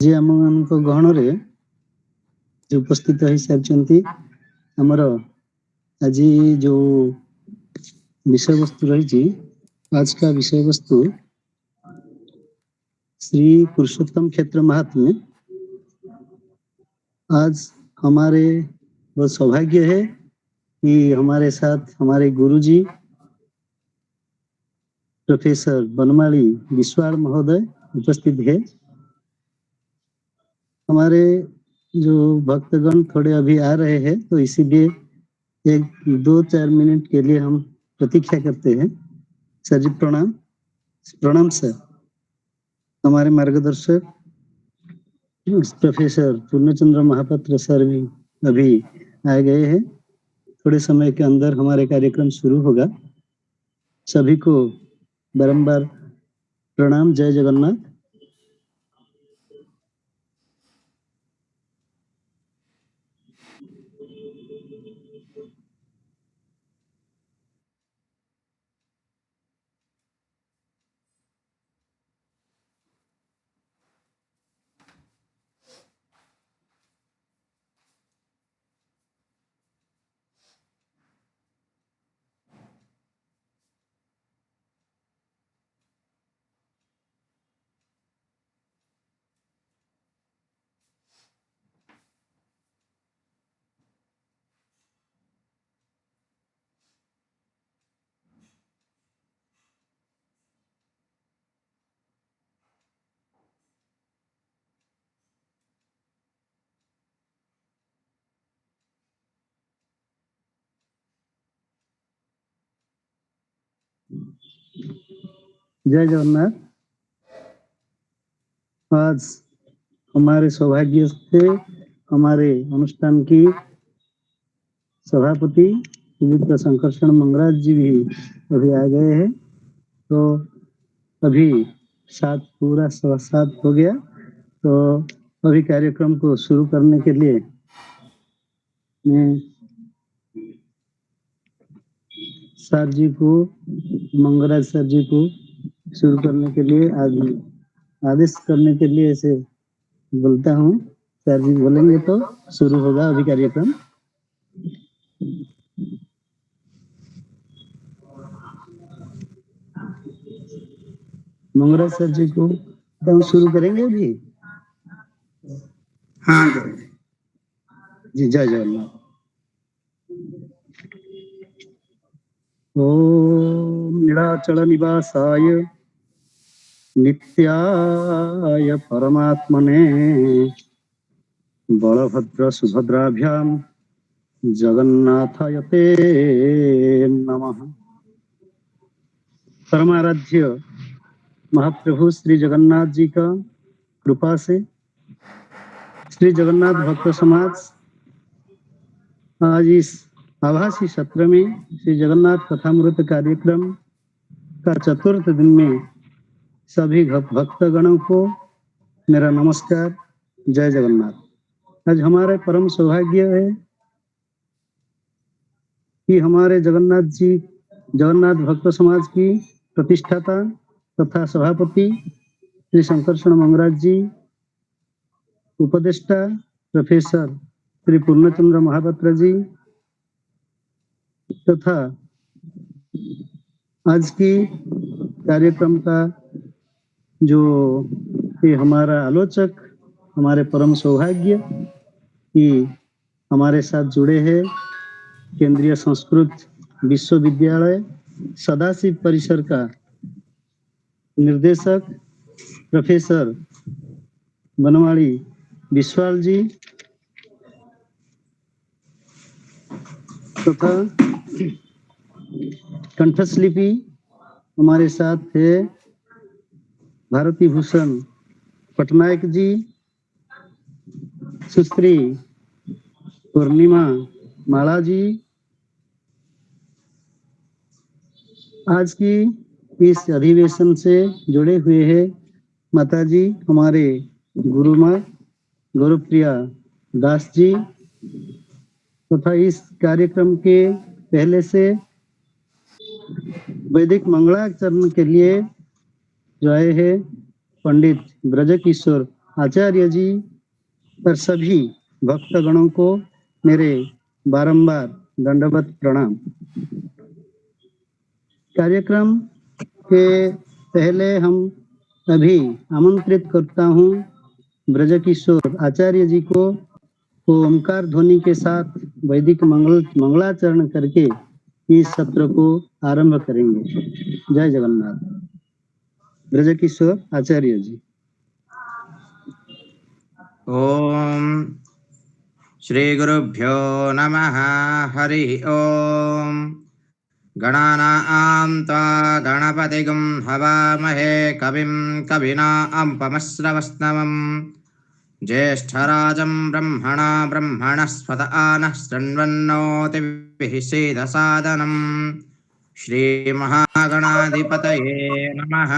जे आम गहन जो उपस्थित हो सारी आमर आज जो विषय वस्तु रही आज का विषय वस्तु श्री पुरुषोत्तम क्षेत्र महात्म्य। आज हमारे बहुत सौभाग्य है कि हमारे साथ हमारे गुरुजी प्रोफेसर बनमाली विश्वाल महोदय उपस्थित है। हमारे जो भक्तगण थोड़े अभी आ रहे हैं तो इसीलिए 1-2-4 मिनट के लिए हम प्रतीक्षा करते हैं। सर जी प्रणाम। प्रणाम सर। हमारे मार्गदर्शक प्रोफेसर पूर्णचंद्र महापात्र सर भी अभी आ गए हैं। थोड़े समय के अंदर हमारे कार्यक्रम शुरू होगा। सभी को बारंबार प्रणाम। जय जगन्नाथ। जय जगन्नाथ। आज हमारे सौभाग्य से हमारे अनुष्ठान की सभापति श्रीयुक्त शंकरशरण मंगराज जी भी अभी आ गए हैं। तो अभी पूरा 7:15 हो गया। तो अभी कार्यक्रम को शुरू करने के लिए मैं सर जी को मंगराज सर जी को शुरू करने के लिए आदेश करने के लिए ऐसे बोलता हूँ। सर जी बोलेंगे तो शुरू होगा अभी कार्यक्रम। मंगराज सर जी को तो शुरू करेंगे अभी। हाँ जी। जय जगन्नाथ। ओम नीलाचल निवासाय नित्याय परमात्मने बलभद्र सुभद्राभ्याम जगन्नाथायते नमः। परमाराध्य महाप्रभु श्री जगन्नाथ जी का कृपा से श्री जगन्नाथ भक्त समाज आज इस आभासी सत्र में श्री जगन्नाथ कथामृत कार्यक्रम का चतुर्थ दिन में सभी भक्तगणों को मेरा नमस्कार। जय जगन्नाथ। आज हमारे परम सौभाग्य है कि हमारे जगन्नाथ भक्त समाज की प्रतिष्ठाता तथा सभापति श्री शंकरशरण मंगराज जी, उपदेष्टा प्रोफेसर श्री पूर्णचंद्र महापात्र जी तथा आज की कार्यक्रम का जो हमारा आलोचक हमारे परम सौभाग्य कि हमारे साथ जुड़े हैं केंद्रीय संस्कृत विश्वविद्यालय सदाशिव परिसर का निर्देशक प्रोफेसर बनमाली विश्वाल जी तथा कंठस्लिपि हमारे साथ है भारती भूषण पटनायक जी, सुश्री पूर्णिमा माला जी। आज की इस अधिवेशन से जुड़े हुए हैं माताजी हमारे गुरुमा गुरुप्रिया दास जी तथा इस कार्यक्रम के पहले से वैदिक मंगलाचरण के लिए जो आए हैं पंडित ब्रजकिशोर आचार्य जी और सभी भक्तगणों को मेरे बारंबार दंडवत प्रणाम। कार्यक्रम के पहले हम अभी आमंत्रित करता हूँ ब्रजकिशोर आचार्य जी को ओमकार ध्वनि के साथ वैदिक मंगलाचरण करके इस सत्र को आरंभ करेंगे। जय जगन्नाथ। ब्रजकिशोर आचार्य जी। ओम श्री गुरुभ्यो नमः। हरि ओम। गणानां त्वा गणपतिगुं हवामहे कविं कवीनामुपमश्रवस्तमम् ज्येष्ठराजं ब्रह्मणा ब्रह्मणस्पत आनः शृण्वन्नोतिभिः सीदसादनम्। श्रीमहागणाधिपतये नमः।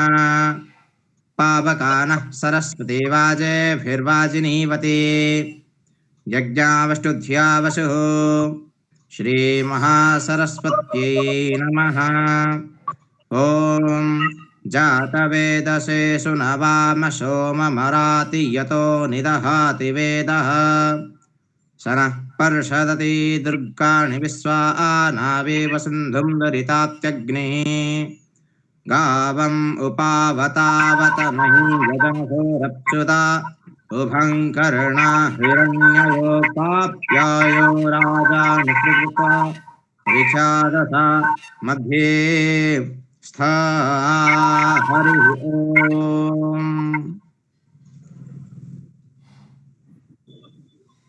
पावकानः सरस्वती वाजेभिर्वाजिनीवती यज्ञावष्टुध्या वसुः श्रीमहासरस्वत्यै नमः। ॐ जातवेदसे सुनवाम सोममराति यतो निदहाति वेदः सनः पर्षदति दुर्गाणि विश्वा नावेव सिन्धुं दरितात्यग्निः गावम् उपावतावत मही यजमहोरप्सुता उभं कर्णा हिरण्ययोपाप्यायो राजानुकृता विषादसा मध्ये स्था हरिः ओम्।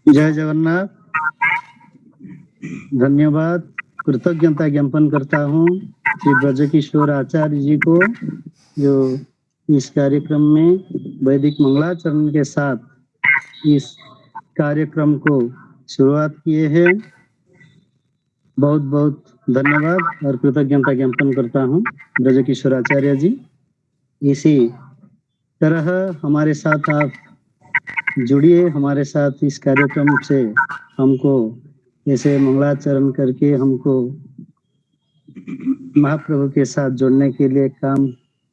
जय जगन्नाथ। धन्यवाद। कृतज्ञता ज्ञापन करता हूँ श्री ब्रजकिशोर आचार्य जी को जो इस कार्यक्रम में वैदिक मंगलाचरण के साथ इस कार्यक्रम को शुरुआत किए हैं। बहुत बहुत धन्यवाद और कृतज्ञता ज्ञापन करता हूँ ब्रजकिशोर आचार्य जी। इसी तरह हमारे साथ आप जुड़िए, हमारे साथ इस कार्यक्रम से हमको ऐसे मंगलाचरण करके हमको महाप्रभु के साथ जोड़ने के लिए काम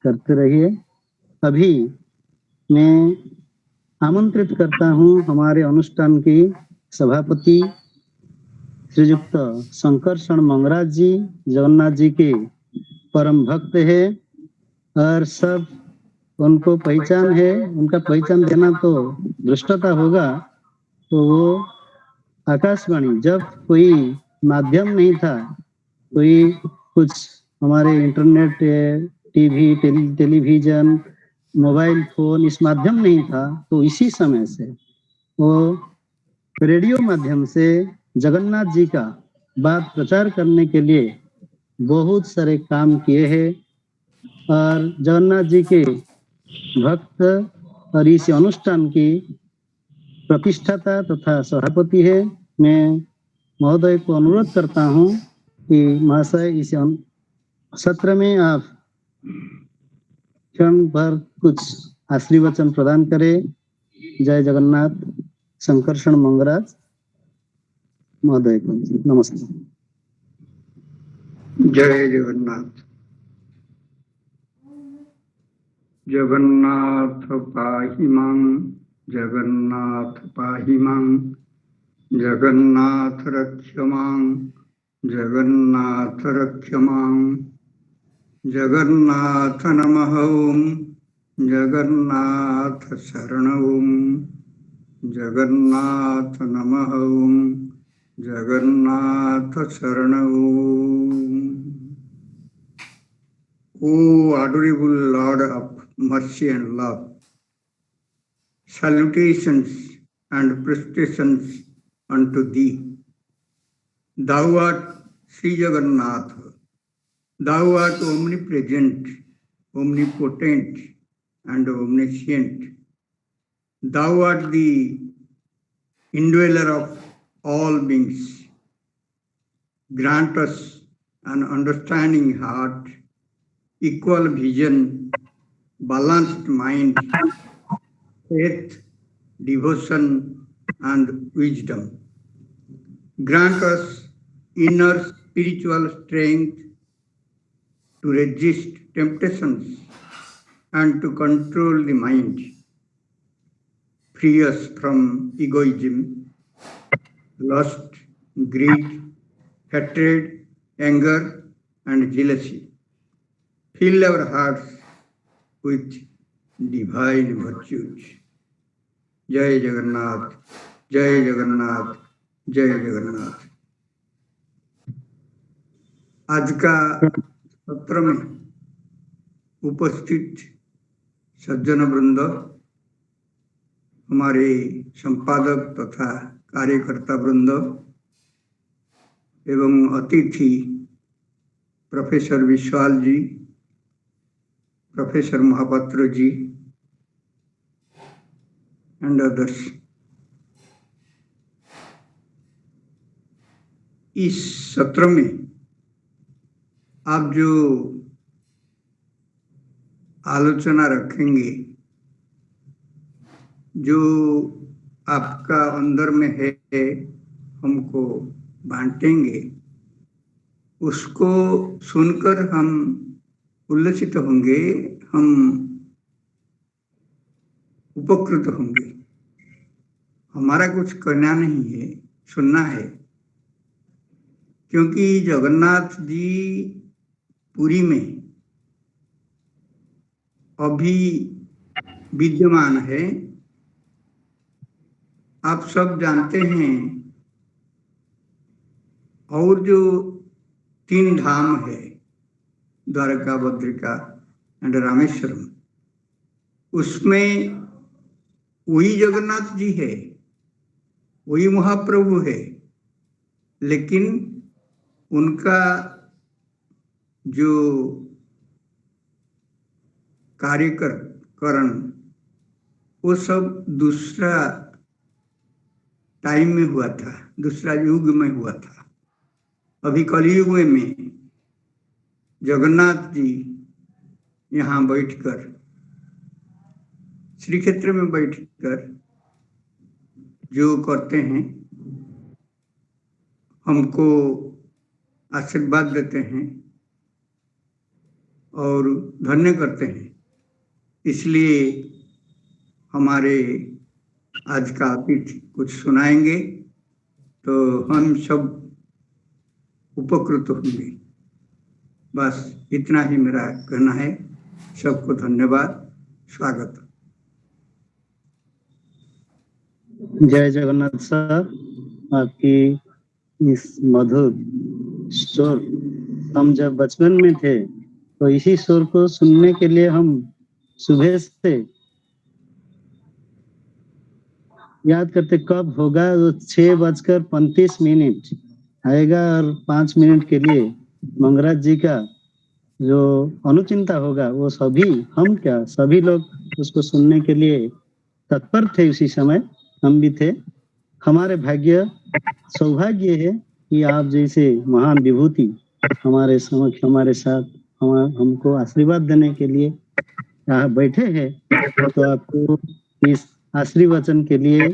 करते रहिए। अभी मैं आमंत्रित करता हूँ हमारे अनुष्ठान की सभापति श्रीयुक्त शंकरशरण मंगराज जी, जगन्नाथ जी के परम भक्त है और सब उनको पहचान है। उनका पहचान देना तो भ्रष्टता होगा। तो वो आकाशवाणी, जब कोई माध्यम नहीं था, कोई कुछ हमारे internet, TV, television, mobile phone इस माध्यम नहीं था, तो इसी समय से वो रेडियो माध्यम से जगन्नाथ जी का बात प्रचार करने के लिए बहुत सारे काम किए हैं और जगन्नाथ जी के भक्त और इस अनुष्ठान की प्रतिष्ठाता तथा सभापति है। मैं महोदय को अनुरोध करता हूं कि महाशय इस सत्र में आप क्षण भर कुछ आशीर्वचन प्रदान करें। जय जगन्नाथ। शंकरशरण मंगराज महोदय को नमस्ते। जय जगन्नाथ। जगन्नाथ पाहि मां, जगन्नाथ पाहि मां, जगन्नाथ रक्ष मां, जगन्नाथ रक्ष मां, जगन्नाथ नमः ओं, जगन्नाथ शरण ओं, जगन्नाथ नमः ओं, जगन्नाथ शरण ओं। O adorable Lord of mercy and love, salutations and prestations unto thee. Thou art Sri Jagannath. Thou art omnipresent, omnipotent, and omniscient. Thou art the indweller of all beings. Grant us an understanding heart, equal vision, balanced mind, faith, devotion, and wisdom. Grant us inner spiritual strength to resist temptations and to control the mind. free us from egoism, lust, greed, hatred, anger, and jealousy. Fill our hearts with divine virtues. जय जगन्नाथ, जय जगन्नाथ, जय जगन्नाथ। आज का सत्र में उपस्थित सज्जन वृंद, हमारे संपादक तथा कार्यकर्ता वृंद एवं अतिथि professor Vishwal ji, professor Mahapatra ji and others, इस सत्र में आप जो आलोचना रखेंगे, जो आपका अंदर में है, हमको बांटेंगे, उसको सुनकर हम उल्लसित होंगे, हम उपकृत होंगे। हमारा कुछ करना नहीं है, सुनना है, क्योंकि जगन्नाथ जी पुरी में अभी विद्यमान है। आप सब जानते हैं, और जो 3 धाम है, द्वारका, बद्रिका एंड रामेश्वरम, उसमें वही जगन्नाथ जी है, वही महाप्रभु है, लेकिन उनका जो कार्यकरण वो सब दूसरा टाइम में हुआ था, दूसरा युग में हुआ था। अभी कलयुग में जगन्नाथ जी यहाँ बैठकर, श्री क्षेत्र में बैठकर जो करते हैं, हमको आशीर्वाद देते हैं और धन्य करते हैं। इसलिए हमारे आज का अतिथि कुछ सुनाएंगे तो हम सब उपकृत होंगे। बस इतना ही मेरा कहना है। सबको धन्यवाद, स्वागत। जय जगन्नाथ साहब, आपकी इस मधुर स्वर, हम जब बचपन में थे तो इसी स्वर को सुनने के लिए हम सुबह से याद करते कब होगा, तो 6:35 आएगा और 5 मिनट के लिए मंगराज जी का जो अनुचिंता होगा, वो सभी, हम क्या सभी लोग उसको सुनने के लिए तत्पर थे। उसी समय हम भी थे। हमारे भाग्य, सौभाग्य है कि आप जैसे महान विभूति हमारे समक्ष, हमारे साथ हमको आशीर्वाद देने के लिए यहाँ बैठे हैं। तो आपको इस आशीर्वचन के लिए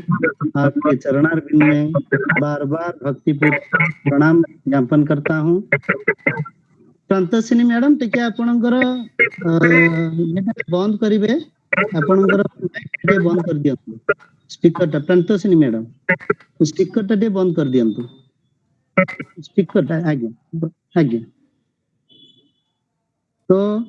आपके चरणारविंद में बार बार भक्तिपूर्ण प्रणाम ज्ञापन करता हूँ। प्रांतसिनी मैडम टिके आपणकर बंद करिवे, आपणकर माइक बंद कर दियंतु, स्पीकर प्रांतसिनी मैडम स्पीकर टे बंद कर दियंतु, स्पीकर आज्ञा आज्ञा। तो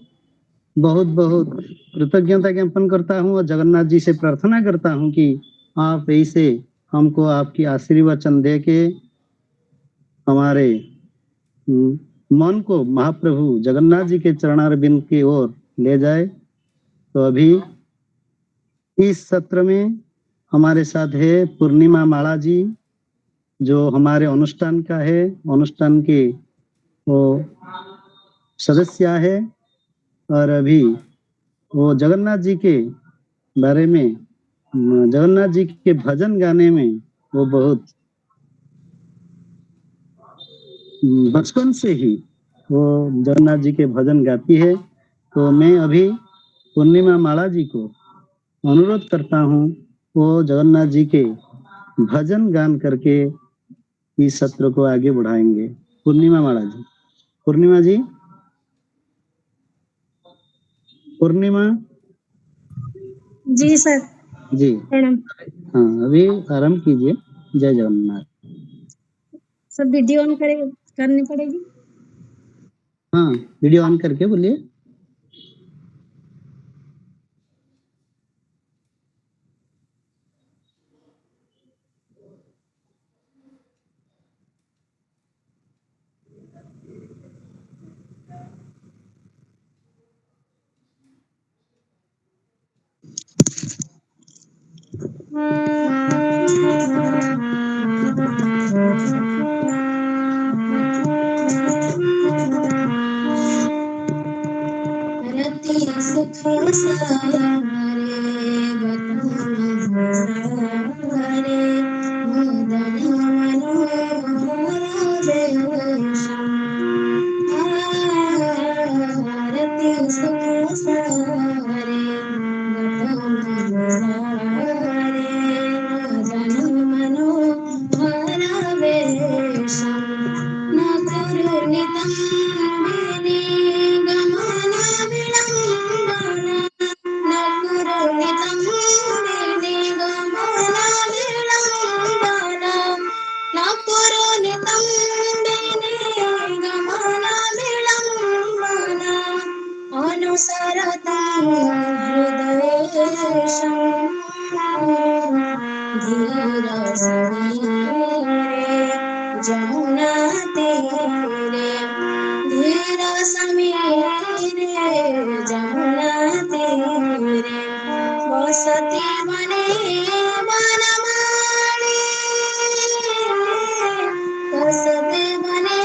बहुत बहुत कृतज्ञता ज्ञापन करता हूँ और जगन्नाथ जी से प्रार्थना करता हूँ कि आप ऐसे हमको आपकी आशीर्वचन दे के हमारे मन को महाप्रभु जगन्नाथ जी के चरणारविंद की ओर ले जाए। तो अभी इस सत्र में हमारे साथ है पूर्णिमा माला जी, जो हमारे अनुष्ठान का है, अनुष्ठान के वो सदस्य है, और अभी वो जगन्नाथ जी के बारे में, जगन्नाथ जी के भजन गाने में वो बहुत बचपन से ही वो जगन्नाथ जी के भजन गाती है। तो मैं अभी पूर्णिमा माला जी को अनुरोध करता हूँ, वो जगन्नाथ जी के भजन गान करके इस सत्र को आगे बढ़ाएंगे। पूर्णिमा माला जी, पूर्णिमा जी, पूर्णिमा जी सर। जी प्रणाम। हाँ, अभी आरंभ कीजिए। जय जगन्नाथ। सब वीडियो ऑन करनी पड़ेगी। हाँ, वीडियो ऑन करके बोलिए। रति सुख सारे बतारे मदन रति सुख सारे मदन मनोहरवेशम न कुरु नितंबिनी गमन विडम्बन न कुरु नितंबिनी गमन विडम्बन न कुरु नितंबिनी गमन विडम्बन अनुसरतं हृदयेशं धीरा समीरे जमुनातीरे धीरा समीरे जमुनातीरे वसति वने वनमाली वसति वने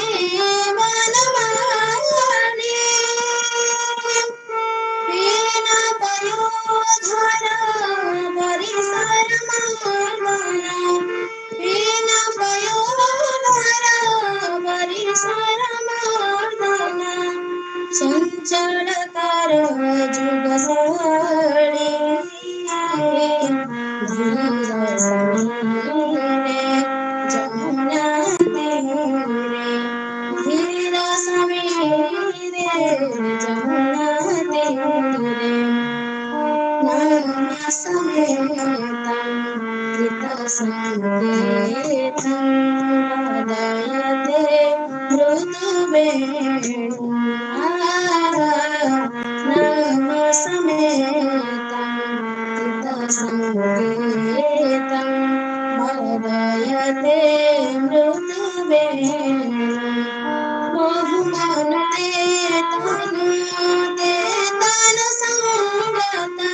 वनमाली वीणा पयोधरा परिसर मङ्गला वीणा पयोधरा परिसर मङ्गला चञ्चलकर जुगसारी धीर समीरे जमुना तीरे धीर समीरे जमुना तीरे नाम समेतं कृतसङ्केतं वदयते नाम समेतं कृतसङ्केतं वदयते मृदुवेणुं बहुमनुते तनुते तनुसंगता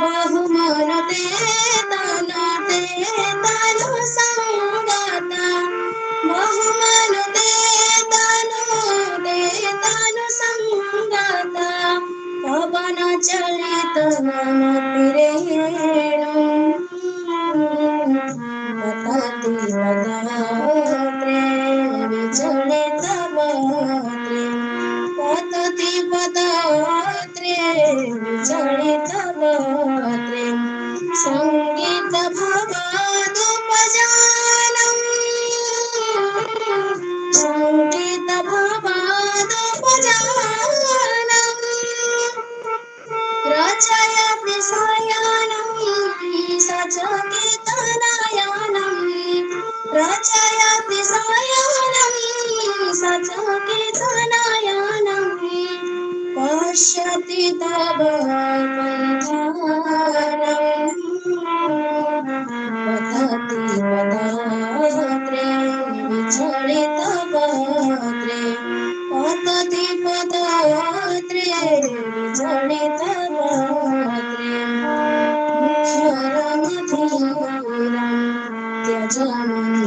बहुमनुते तनुते तनुसंगता बहुमनुते तनुते तनुसंगता पवन चलित पतति पदात्रे विचलित पत्रे पतति पदात्रे विचलित पत्रे संगीत भवादुपजानम् संगीत भवादुपजानम् रचयति सायानं सचकितनयनं रचयति सायानं सचकितनयनं पश्यति तव पन्थानं पतति पदात्रे विचलितपत्रे पतति पदात्रे विचलितपत्रे मुखरमधुरं त्यजमञ्जीरं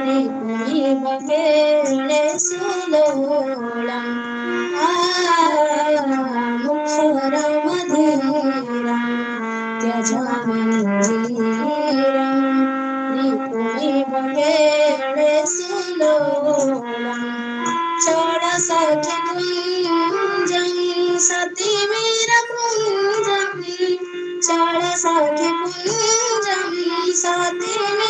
रिपुमिव केळे सुलोलम् मुखरमधुरं त्यजमञ्जीरं रिपुमिव केळे सुलोलम् षोडशखि कुञ्जं सतिवीरपुञ्जं षोडशखि कुञ्जं सतिवीरपुञ्जं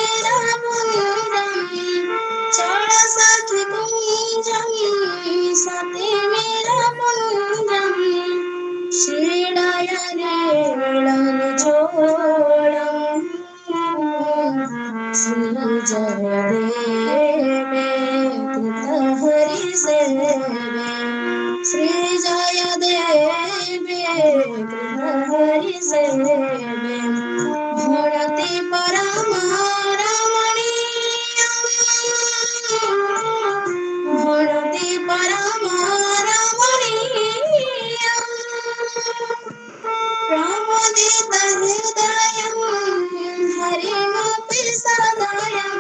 षोडशखि कुञ्जं सतिवीरपुञ्जं श्रीडयने सेवे मूर्ति परम रमणीय मूर्ति परम रमणीय प्रमुदित हृदयं हरिमपि सदयं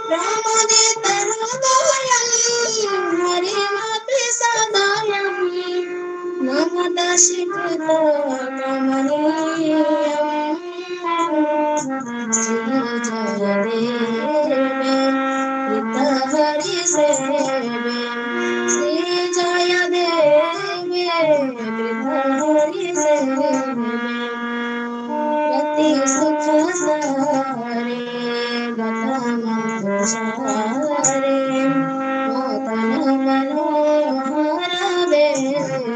प्रमुदित हृदयं हरिमपि सदयं नमदशिकृत कमनीयम् श्री जय देवे हरि सेवे श्री जय देवे हरि सेवे रति सुख सारे गतम सारे मदन मनोहर बेसन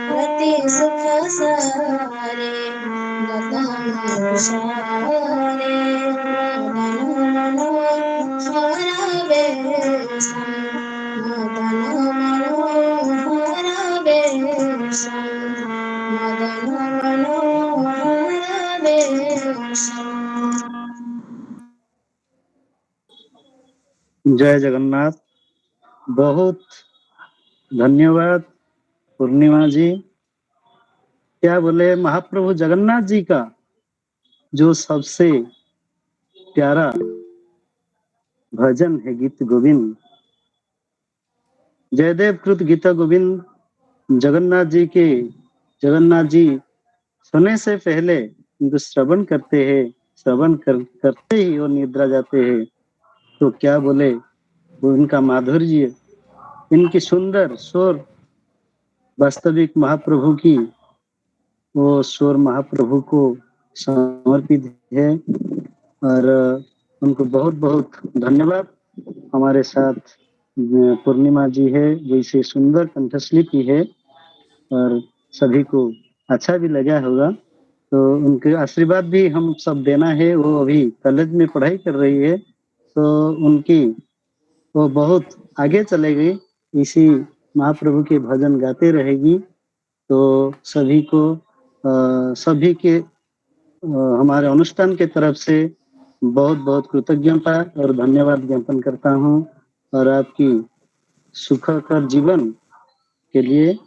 रति सुख सारे गतम सारे मदन मनोहर बेसन मदन मनोहर बेसन मदन मनोहर बेसन। जय जगन्नाथ। बहुत धन्यवाद पूर्णिमा जी। क्या बोले, महाप्रभु जगन्नाथ जी का जो सबसे प्यारा भजन है गीत गोविंद, जयदेव कृत गीता गोविंद जगन्नाथ जी सोने से पहले उनको श्रवण करते हैं, करते ही वो निद्रा जाते हैं। तो क्या बोले, वो उनका माधुर्य, इनकी सुंदर स्वर वास्तविक महाप्रभु की, वो स्वर महाप्रभु को समर्पित है। और उनको बहुत बहुत धन्यवाद। हमारे साथ पूर्णिमा जी है, जो इसे सुंदर कंठस्लिपि है और सभी को अच्छा भी लगा होगा। तो उनके आशीर्वाद भी हम सब देना है। वो अभी कॉलेज में पढ़ाई कर रही है, तो उनकी वो बहुत आगे चलेगी, इसी महाप्रभु के भजन गाते रहेगी। तो सभी को सभी के हमारे अनुष्ठान के तरफ से बहुत बहुत कृतज्ञता और धन्यवाद ज्ञापन करता हूँ और आपकी सुखकर जीवन के लिए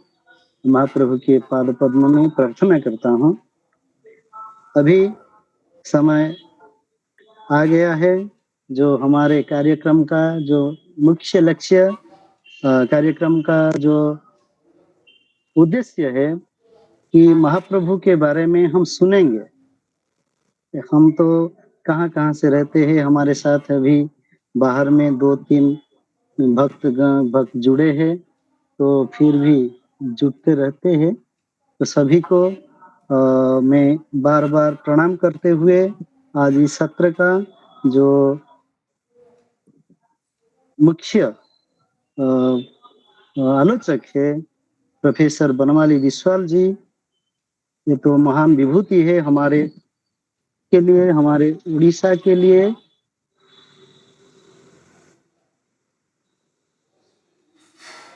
महाप्रभु के पाद पद्मों में प्रार्थना करता हूँ। अभी समय आ गया है, जो हमारे कार्यक्रम का जो मुख्य लक्ष्य, कार्यक्रम का जो उद्देश्य है कि महाप्रभु के बारे में हम सुनेंगे। हम तो कहाँ से रहते हैं, हमारे साथ अभी बाहर में 2-3 भक्त जुड़े हैं, तो फिर भी जुटते रहते हैं। तो सभी को मैं बार बार प्रणाम करते हुए आज इस सत्र का जो मुख्य आलोचक है प्रोफेसर बनमाली विश्वाल जी, ये तो महान विभूति है हमारे के लिए, हमारे उड़ीसा के लिए।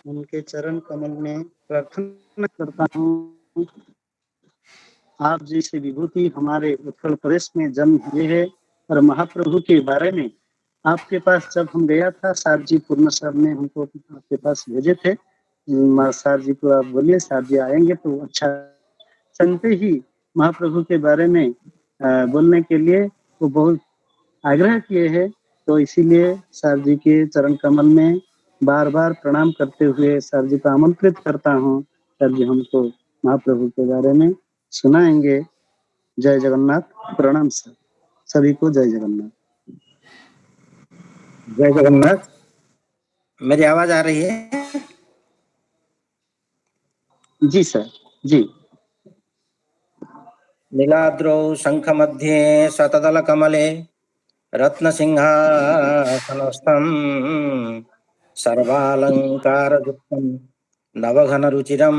उनके चरण कमल में प्रार्थना करता हूँ, आप जैसे विभूति हमारे उत्कल प्रदेश में जन्म हुए है। और महाप्रभु के बारे में आपके पास जब हम गया था, सार जी पूर्ण साहब ने हमको आपके पास भेजे थे। सार जी को आप बोलिए, सार जी आएंगे तो अच्छा। सुनते ही महाप्रभु के बारे में बोलने के लिए वो बहुत आग्रह किए हैं। तो इसीलिए सार जी के चरण कमल में बार बार प्रणाम करते हुए सार जी को आमंत्रित करता हूँ। सार जी हमको महाप्रभु के बारे में सुनाएंगे। जय जगन्नाथ। प्रणाम सर, सभी को जय जगन्नाथ। जय जगन्नाथ। मेरी आवाज आ रही है? जी सर, जी। नीलाद्रौ शंख मध्ये शतदल कमले रत्नसिंहासनस्थं सर्वालंकारयुक्तं नवघन रुचिरं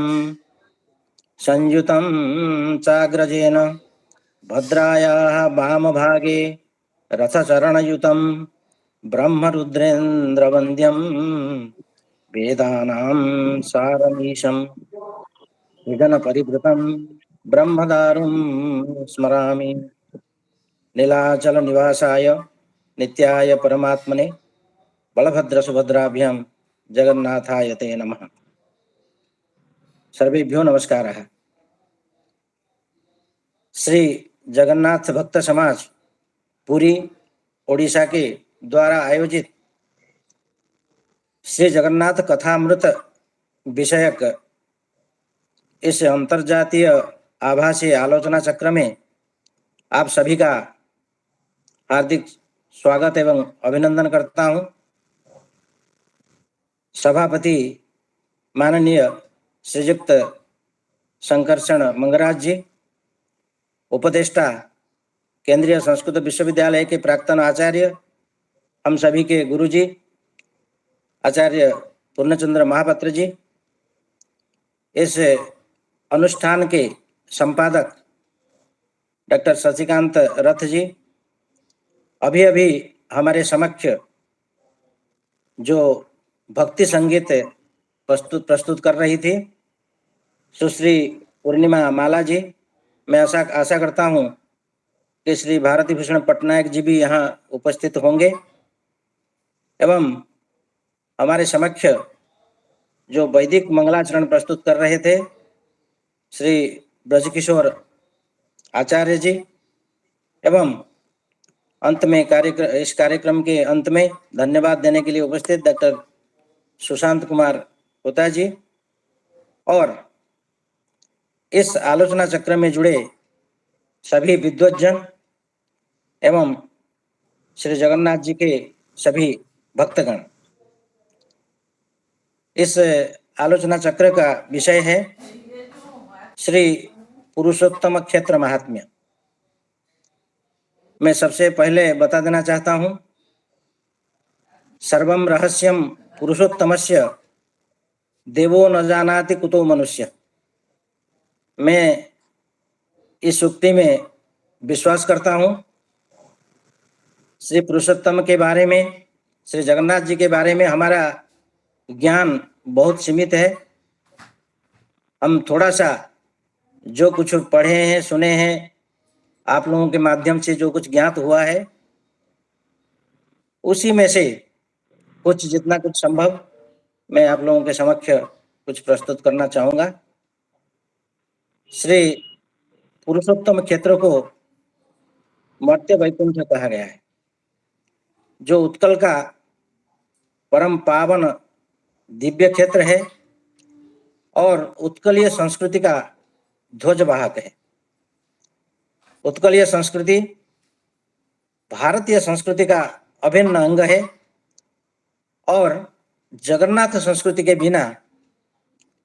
संयुतं चाग्रजेन भद्रायाः वामभागे रथचरणयुतं ब्रह्मरुद्रेन्द्रवन्द्यं वेदानां सारमीशं विघ्न परिवृतं ब्रह्मदारुं स्मरामि। नीलाचल निवासाय नित्याय परमात्मने बलभद्र सुभद्राभ्यां जगन्नाथाय ते नमः। सर्वेभ्यो नमस्कारः। श्री जगन्नाथ भक्त समाज पुरी ओडिशा के द्वारा आयोजित श्री जगन्नाथ कथामृत विषयक इस अंतर्जातीय आभासी आलोचना चक्र में आप सभी का हार्दिक स्वागत एवं अभिनंदन करता हूं। सभापति माननीय श्रीयुक्त शंकरचरण मंगराज जी, उपदेष्टा केंद्रीय संस्कृत विश्वविद्यालय के प्राक्तन आचार्य, हम सभी के गुरुजी आचार्य पूर्णचंद्र महापात्र जी, इस अनुष्ठान के संपादक डॉक्टर शशिकांत रथ जी, अभी अभी हमारे समक्ष जो भक्ति संगीत प्रस्तुत कर रही थी सुश्री पूर्णिमा माला जी, मैं आशा करता हूं कि श्री भारती भूषण पटनायक जी भी यहाँ उपस्थित होंगे एवं हमारे समक्ष जो वैदिक मंगलाचरण प्रस्तुत कर रहे थे श्री ब्रजकिशोर आचार्य जी एवं अंत में इस कार्यक्रम के अंत में धन्यवाद देने के लिए उपस्थित डॉक्टर सुशांत कुमार होता जी और इस आलोचना चक्र में जुड़े सभी विद्वज्जन एवं श्री जगन्नाथ जी के सभी भक्तगण। इस आलोचना चक्र का विषय है श्री पुरुषोत्तम क्षेत्र महात्म्य। मैं सबसे पहले बता देना चाहता हूं, सर्वम रहस्यम पुरुषोत्तमस्य देवो न जानाति कुतो मनुष्य। मैं इस उक्ति में विश्वास करता हूं। श्री पुरुषोत्तम के बारे में, श्री जगन्नाथ जी के बारे में हमारा ज्ञान बहुत सीमित है। हम थोड़ा सा जो कुछ पढ़े हैं, सुने हैं, आप लोगों के माध्यम से जो कुछ ज्ञात हुआ है, उसी में से कुछ जितना कुछ संभव मैं आप लोगों के समक्ष कुछ प्रस्तुत करना चाहूँगा। श्री पुरुषोत्तम क्षेत्र को मर्त्य वैकुंठ कहा गया है, जो उत्कल का परम पावन दिव्य क्षेत्र है और उत्कलीय संस्कृति का ध्वजवाहक है। उत्कलीय संस्कृति भारतीय संस्कृति का अभिन्न अंग है और जगन्नाथ संस्कृति के बिना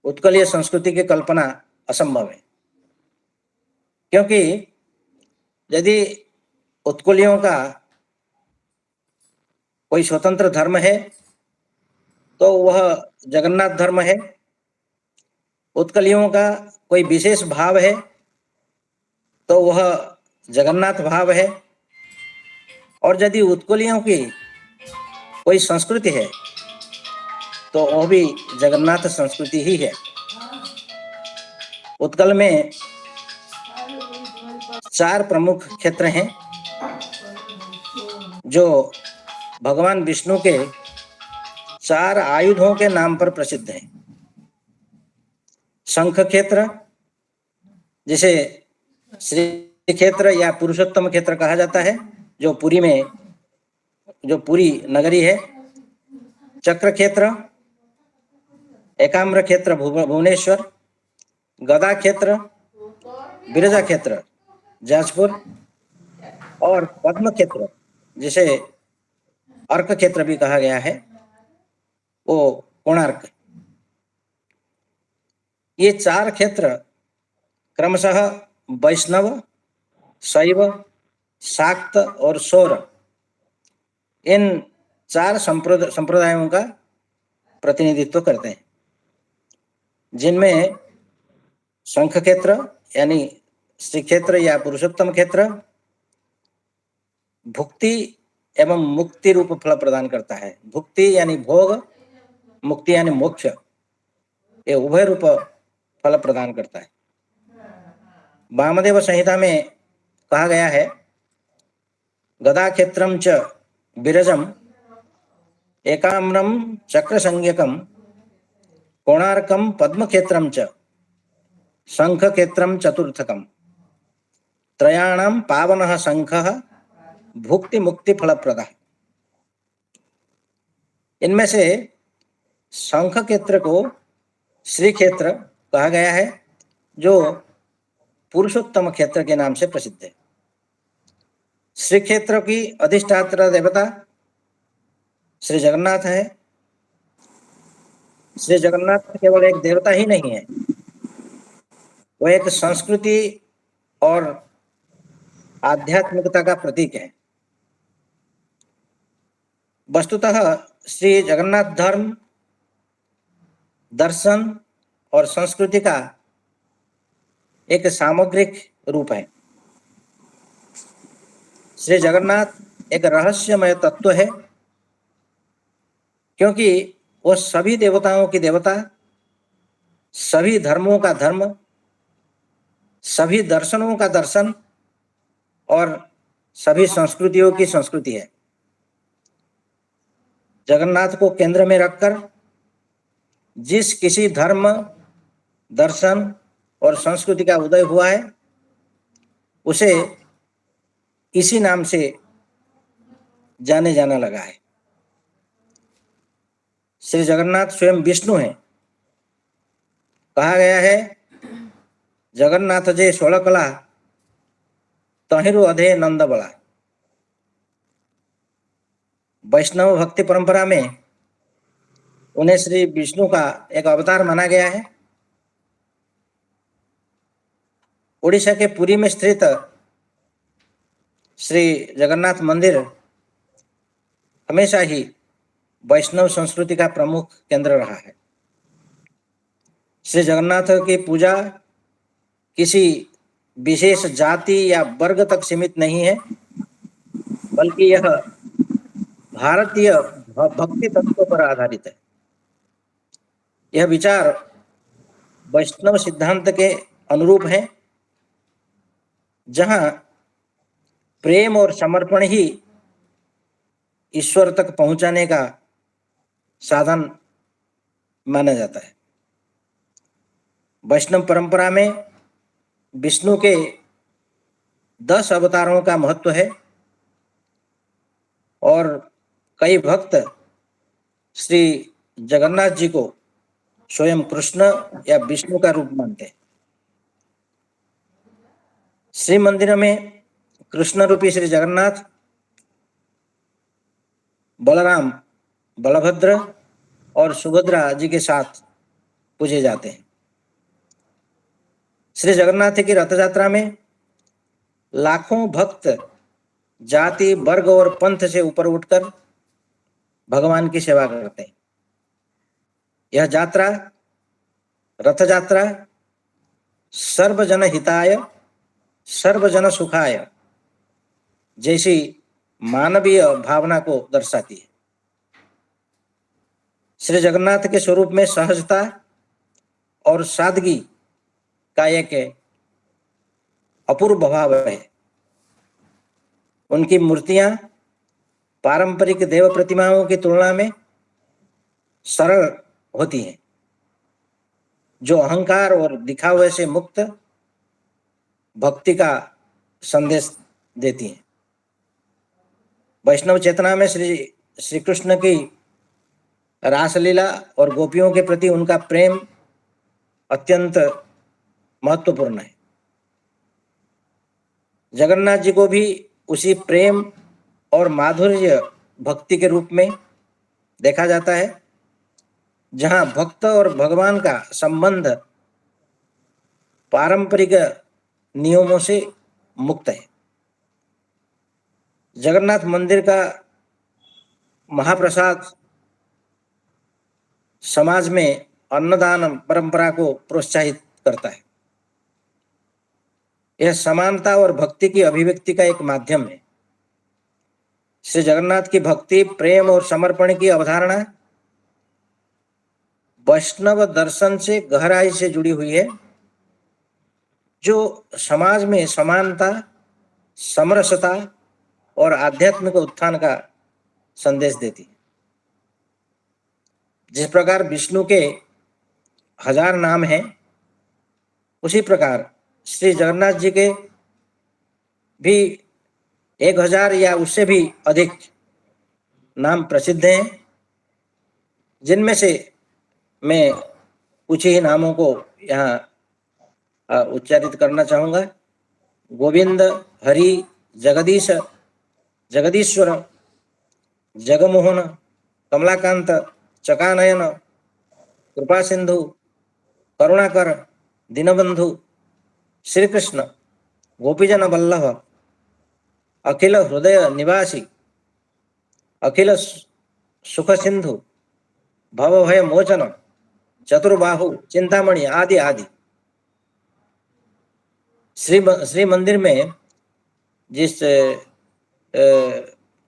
उत्कलीय संस्कृति की कल्पना असंभव है, क्योंकि यदि उत्कलियों का कोई स्वतंत्र धर्म है तो वह जगन्नाथ धर्म है। उत्कलियों का कोई विशेष भाव है तो वह जगन्नाथ भाव है, और यदि उत्कलियों की कोई संस्कृति है तो वह भी जगन्नाथ संस्कृति ही है। उत्कल में 4 प्रमुख क्षेत्र हैं जो भगवान विष्णु के 4 आयुधों के नाम पर प्रसिद्ध हैं। शंख क्षेत्र, जिसे श्री क्षेत्र या पुरुषोत्तम क्षेत्र कहा जाता है, जो पुरी नगरी है। चक्र क्षेत्र, एकाम्र क्षेत्र भुवनेश्वर, गदा क्षेत्र, बिरजा क्षेत्र जाजपुर, और पद्म क्षेत्र, जिसे अर्क क्षेत्र भी कहा गया है, वो कोणार्क। ये 4 क्षेत्र क्रमशः वैष्णव, शैव, शाक्त और सौर, इन 4 संप्रदायों का प्रतिनिधित्व करते हैं, जिनमें शंख क्षेत्र यानी श्री क्षेत्र या पुरुषोत्तम क्षेत्र भुक्ति एवं मुक्ति रूप फल प्रदान करता है। भुक्ति यानी भोग, मुक्ति यानी मोक्ष, ये उभय रूप फल प्रदान करता है। वामदेव संहिता में कहा गया है, गदा क्षेत्रम च विरजम एकाम्रम चक्र संज्ञकम कोणार्कम पद्म क्षेत्रम च शंख क्षेत्रम चतुर्थकम त्रयाणाम पावनः शंखः भुक्ति मुक्ति फलप्रदा। इनमें से शंख क्षेत्र को श्री क्षेत्र कहा गया है, जो पुरुषोत्तम क्षेत्र के नाम से प्रसिद्ध है। श्री क्षेत्र की अधिष्ठात्र देवता श्री जगन्नाथ है। श्री जगन्नाथ केवल एक देवता ही नहीं है, वह एक संस्कृति और आध्यात्मिकता का प्रतीक है। वस्तुतः श्री जगन्नाथ धर्म, दर्शन और संस्कृति का एक सामग्रिक रूप है। श्री जगन्नाथ एक रहस्यमय तत्व है, क्योंकि वो सभी देवताओं की देवता, सभी धर्मों का धर्म, सभी दर्शनों का दर्शन और सभी संस्कृतियों की संस्कृति है। जगन्नाथ को केंद्र में रखकर जिस किसी धर्म, दर्शन और संस्कृति का उदय हुआ है, उसे इसी नाम से जाने जाना लगा है। श्री जगन्नाथ स्वयं विष्णु हैं। कहा गया है, जगन्नाथ जे 16 कला तहिरु अधे नंद बला। वैष्णव भक्ति परंपरा में उन्हें श्री विष्णु का एक अवतार माना गया है। उड़ीसा के पुरी में स्थित श्री जगन्नाथ मंदिर हमेशा ही वैष्णव संस्कृति का प्रमुख केंद्र रहा है। श्री जगन्नाथ की पूजा किसी विशेष जाति या वर्ग तक सीमित नहीं है, बल्कि यह भारतीय भक्ति तत्व पर आधारित है। यह विचार वैष्णव सिद्धांत के अनुरूप है, जहां प्रेम और समर्पण ही ईश्वर तक पहुंचाने का साधन माना जाता है। वैष्णव परंपरा में विष्णु के 10 अवतारों का महत्व है और कई भक्त श्री जगन्नाथ जी को स्वयं कृष्ण या विष्णु का रूप मानते हैं। श्री मंदिर में कृष्ण रूपी श्री जगन्नाथ, बलराम, बलभद्र और सुभद्रा जी के साथ पूजे जाते हैं। श्री जगन्नाथ की रथ यात्रा में लाखों भक्त जाति, वर्ग और पंथ से ऊपर उठकर भगवान की सेवा करते हैं। यह यात्रा, रथ यात्रा, सर्वजन हिताय सर्वजन सुखाय जैसी मानवीय भावना को दर्शाती है। श्री जगन्नाथ के स्वरूप में सहजता और सादगी का एक अपूर्व भाव है। उनकी मूर्तियां पारंपरिक देव प्रतिमाओं की तुलना में सरल होती हैं, जो अहंकार और दिखावे से मुक्त भक्ति का संदेश देती हैं। वैष्णव चेतना में श्री कृष्ण की रासलीला और गोपियों के प्रति उनका प्रेम अत्यंत महत्वपूर्ण है। जगन्नाथ जी को भी उसी प्रेम और माधुर्य भक्ति के रूप में देखा जाता है, जहां भक्त और भगवान का संबंध पारंपरिक नियमों से मुक्त है। जगन्नाथ मंदिर का महाप्रसाद समाज में अन्नदान परंपरा को प्रोत्साहित करता है। यह समानता और भक्ति की अभिव्यक्ति का एक माध्यम है। श्री जगन्नाथ की भक्ति, प्रेम और समर्पण की अवधारणा वैष्णव दर्शन से गहराई से जुड़ी हुई है, जो समाज में समानता, समरसता और आध्यात्मिक उत्थान का संदेश देती है। जिस प्रकार विष्णु के 1000 नाम हैं, उसी प्रकार श्री जगन्नाथ जी के भी 1000 या उससे भी अधिक नाम प्रसिद्ध हैं, जिनमें से मैं कुछ ही नामों को यहाँ उच्चारित करना चाहूँगा। गोविंद, हरि, जगदीश, जगदीश्वर, जगमोहन, कमलाकांत, चकानयन, कृपा सिंधु, करुणाकर, दीनबंधु, श्री कृष्ण, गोपीजन वल्लभ, अखिल हृदय निवासी, अखिल सुख सिंधु, भवभय मोचन, चतुर्बाहु, चिंतामणि आदि आदि। श्री मंदिर में जिस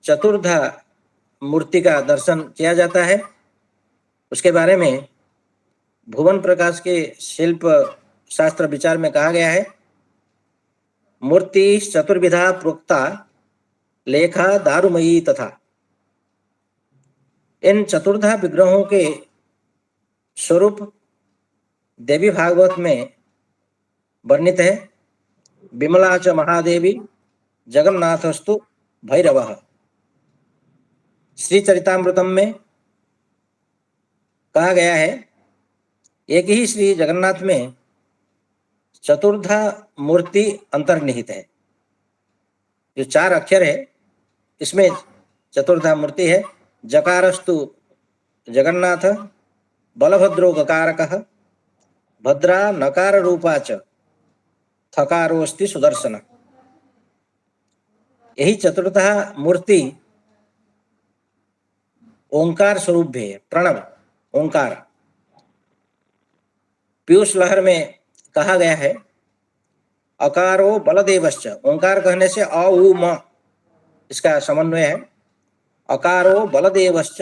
चतुर्धा मूर्ति का दर्शन किया जाता है, उसके बारे में भुवन प्रकाश के शिल्प शास्त्र विचार में कहा गया है, मूर्ति चतुर्विधा प्रोक्ता लेखा दारुमयी तथा। इन चतुर्धा विग्रहों के स्वरूप देवी भागवत में वर्णित है। विमला च महादेवी जगन्नाथस्तु भैरवः। श्री चरितामृतम में कहा गया है, एक ही श्री जगन्नाथ में चतुर्धा मूर्ति अंतर्निहित है। जो 4 अक्षर है, इसमें चतुर्धा मूर्ति है। जकारस्तु जगन्नाथ, बलभद्रो गकारकः, भद्रा नकार रूपा च, थकारोस्ति सुदर्शन। यही चतुर्था मूर्ति ओंकार स्वरूप भी है, प्रणव ओंकार। पीयूष लहर में कहा गया है, अकारो बलदेवश्च। ओंकार कहने से अ उ म इसका समन्वय है। अकारो बलदेवश्च,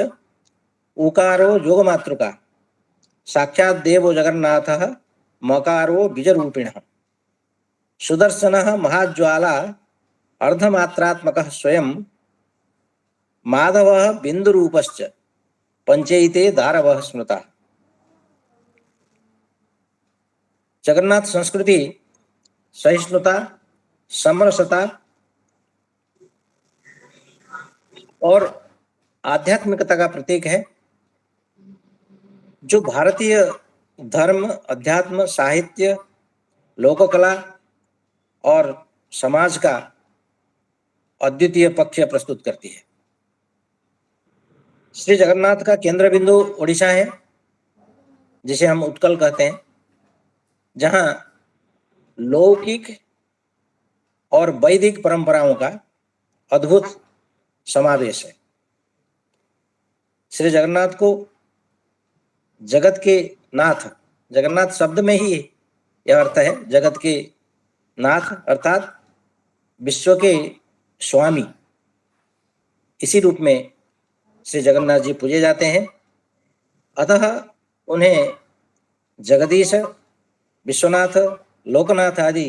उकारो योगमातृका, साक्षात देवो जगन्नाथः, मकारो बीजरूपिणः, सुदर्शनः महाज्वाला, अर्धमात्रात्मकः स्वयं, माधवः बिंदुरूपश्च, पंचैते दारवः स्मृता। जगन्नाथ संस्कृति सहिष्णुता, समरसता और आध्यात्मिकता का प्रतीक है, जो भारतीय धर्म, अध्यात्म, साहित्य, लोककला और समाज का अद्वितीय पक्ष प्रस्तुत करती है। श्री जगन्नाथ का केंद्र बिंदु ओडिशा है, जिसे हम उत्कल कहते हैं, जहाँ लौकिक और वैदिक परंपराओं का अद्भुत समावेश है। श्री जगन्नाथ को जगत के नाथ, जगन्नाथ शब्द में ही यह अर्थ है, जगत के नाथ अर्थात विश्व के स्वामी, इसी रूप में श्री जगन्नाथ जी पूजे जाते हैं। अतः उन्हें जगदीश, विश्वनाथ, लोकनाथ आदि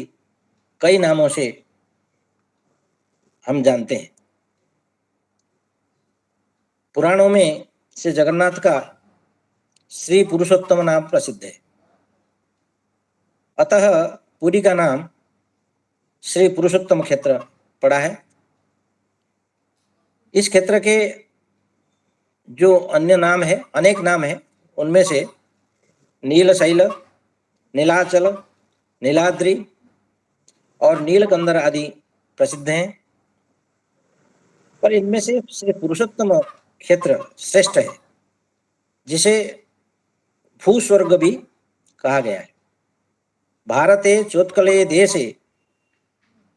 कई नामों से हम जानते हैं। पुराणों में श्री जगन्नाथ का श्री पुरुषोत्तम नाम प्रसिद्ध है। अतः पुरी का नाम श्री पुरुषोत्तम क्षेत्र पड़ा है। इस क्षेत्र के जो अन्य नाम है, अनेक नाम है, उनमें से नीलशैल, नीलाचल, नीलाद्रि और नीलकंदर आदि प्रसिद्ध हैं, पर इनमें से श्री पुरुषोत्तम क्षेत्र श्रेष्ठ है, जिसे भूस्वर्ग भी कहा गया है। भारते चोत्कले देशे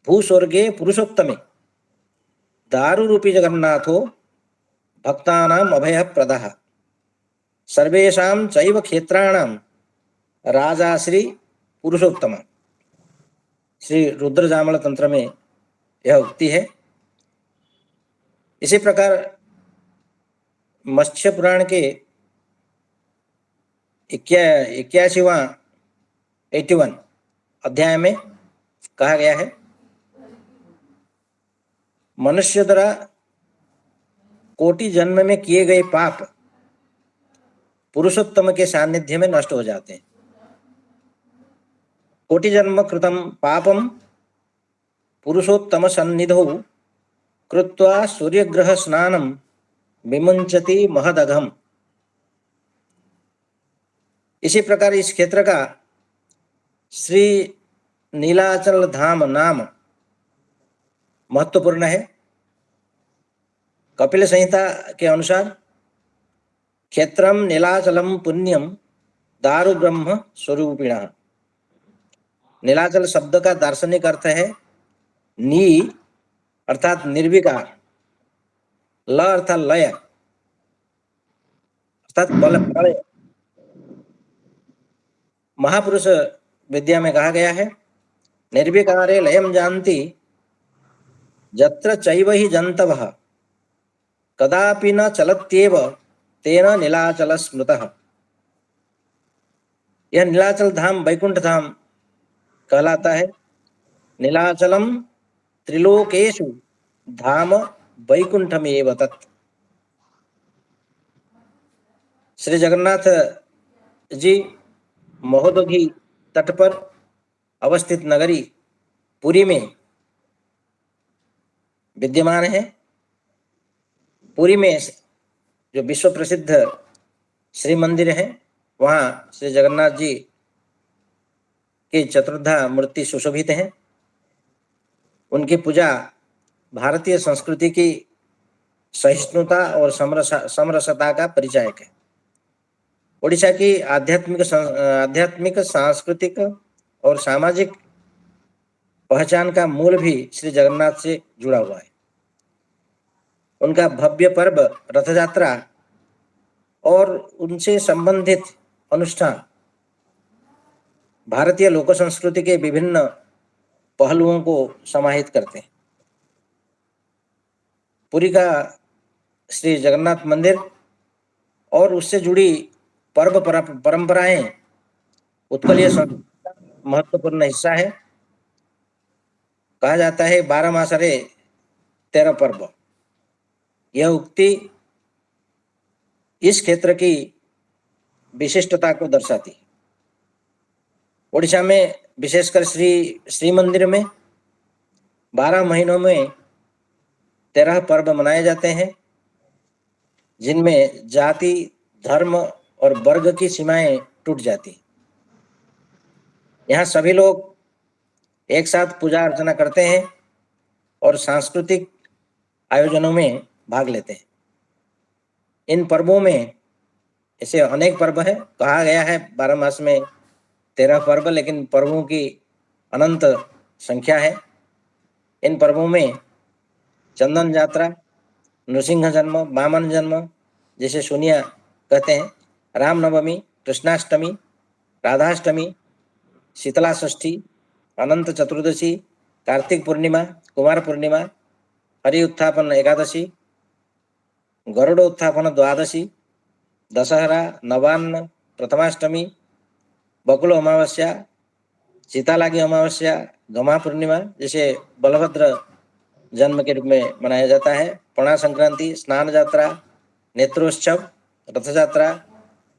भूस्वर्गे पुरुषोत्तमे दारुरूपी जगन्नाथो भक्तानां अभय प्रदः सर्वेषां चैव क्षेत्राणां राजा श्री पुरुषोत्तम। श्री रुद्रजामल तंत्र में यह उक्ति है। इसी प्रकार मत्स्य पुराण के 81वां 81 अध्याय में कहा गया है, मनुष्य द्वारा कोटि जन्म में किए गए पाप पुरुषोत्तम के सानिध्य में नष्ट हो जाते हैं। कोटि जन्म कृतम पापम पुरुषोत्तम सन्निधौ कृत्वा सूर्यग्रह स्नानम विमुंचति महदघम। इसी प्रकार इस क्षेत्र का श्री नीलाचल धाम नाम महत्वपूर्ण है। कपिल संहिता के अनुसार क्षेत्रम नीलाचलम पुण्यम दारु ब्रह्म स्वरूपिण। नीलाचल शब्द का दार्शनिक अर्थ है नी अर्थात निर्विकार, ल अर्थात लय अर्थात बल प्रलय। महापुरुष विद्या में कहा गया है, निर्विकारे लयम जानति जत्र चैव हि जन्तवः कदापि न चलत्येव तेन नीलाचल स्मृतः। यह नीलाचल धाम वैकुंठ धाम कहलाता है। नीलाचलम त्रिलोकेषु धाम वैकुंठमेव तत्। श्री जगन्नाथ जी महोदधी तट पर अवस्थित नगरी पुरी में विद्यमान है। पुरी में जो विश्व प्रसिद्ध श्री मंदिर है, वहाँ श्री जगन्नाथ जी की चतुर्धा मूर्ति सुशोभित है। उनकी पूजा भारतीय संस्कृति की सहिष्णुता और समरसता का परिचायक है। ओडिशा की आध्यात्मिक, सांस्कृतिक और सामाजिक पहचान का मूल भी श्री जगन्नाथ से जुड़ा हुआ है। उनका भव्य पर्व रथ यात्रा और उनसे संबंधित अनुष्ठान भारतीय लोक संस्कृति के विभिन्न पहलुओं को समाहित करते हैं। पुरी का श्री जगन्नाथ मंदिर और उससे जुड़ी पर्व परंपराएं उत्कलीय संस्कृति का महत्वपूर्ण हिस्सा है। कहा जाता है 12 मासरे 13 पर्व। यह उक्ति इस क्षेत्र की विशिष्टता को दर्शाती है। ओडिशा में विशेषकर श्री मंदिर में 12 महीनों में 13 पर्व मनाए जाते हैं, जिनमें जाति, धर्म और वर्ग की सीमाएं टूट जाती हैं। यहाँ सभी लोग एक साथ पूजा अर्चना करते हैं और सांस्कृतिक आयोजनों में भाग लेते हैं। इन पर्वों में ऐसे अनेक पर्व है। कहा गया है 12 मास में 13 पर्व, लेकिन पर्वों की अनंत संख्या है। इन पर्वों में चंदन यात्रा, नृसिंह जन्म, वामन जन्म जिसे सुनिया कहते हैं, रामनवमी, कृष्णाष्टमी, राधाष्टमी, शीतला षष्ठी, अनंत चतुर्दशी, कार्तिक पूर्णिमा, कुमार पूर्णिमा, हरि उत्थापन एकादशी, गरुड़ोत्थापन द्वादशी, दशहरा, नवान्न, प्रथमाष्टमी, बकुल अमावस्या, सीतालागी अमावस्या, गमा पूर्णिमा जिसे बलभद्र जन्म के रूप में मनाया जाता है, पणा संक्रांति, स्नान यात्रा, नेत्रोत्सव, रथ यात्रा,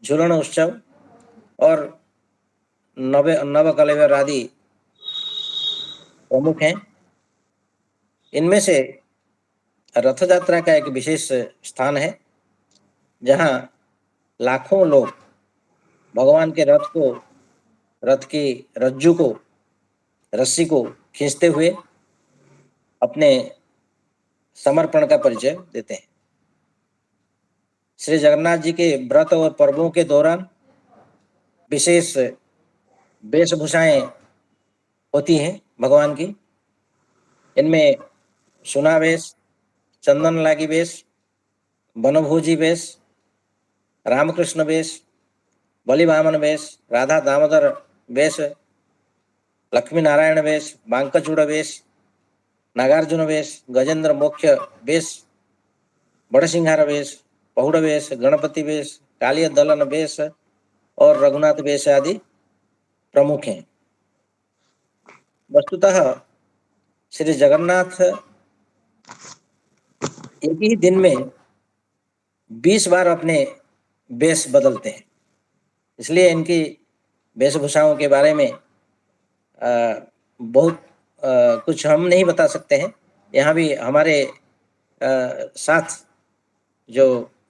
झूलन उत्सव और नवकलेवर आदि प्रमुख हैं। इनमें से रथ यात्रा का एक विशेष स्थान है, जहाँ लाखों लोग भगवान के रथ की रज्जू को, रस्सी को खींचते हुए अपने समर्पण का परिचय देते हैं। श्री जगन्नाथ जी के व्रत और पर्वों के दौरान विशेष वेशभूषाएं होती हैं भगवान की। इनमें सुना वेश, चंदन लागी वेश, वनभोजी वेश, रामकृष्ण वेश, बलि वामन वेश, राधा दामोदर वेश, लक्ष्मी नारायण वेश, बांकचूड़ वेश, नागार्जुन वेश, गजेंद्र मोक्ष वेश, बड़सिंहार वेश, पहुड़ वेश, गणपति वेश, कालिय दलन वेश, और रघुनाथ वेश आदि प्रमुख हैं। वस्तुतः श्री जगन्नाथ एक ही दिन में 20 बार अपने वेश बदलते हैं, इसलिए इनकी वेशभूषाओं के बारे में बहुत कुछ हम नहीं बता सकते हैं। यहाँ भी हमारे साथ जो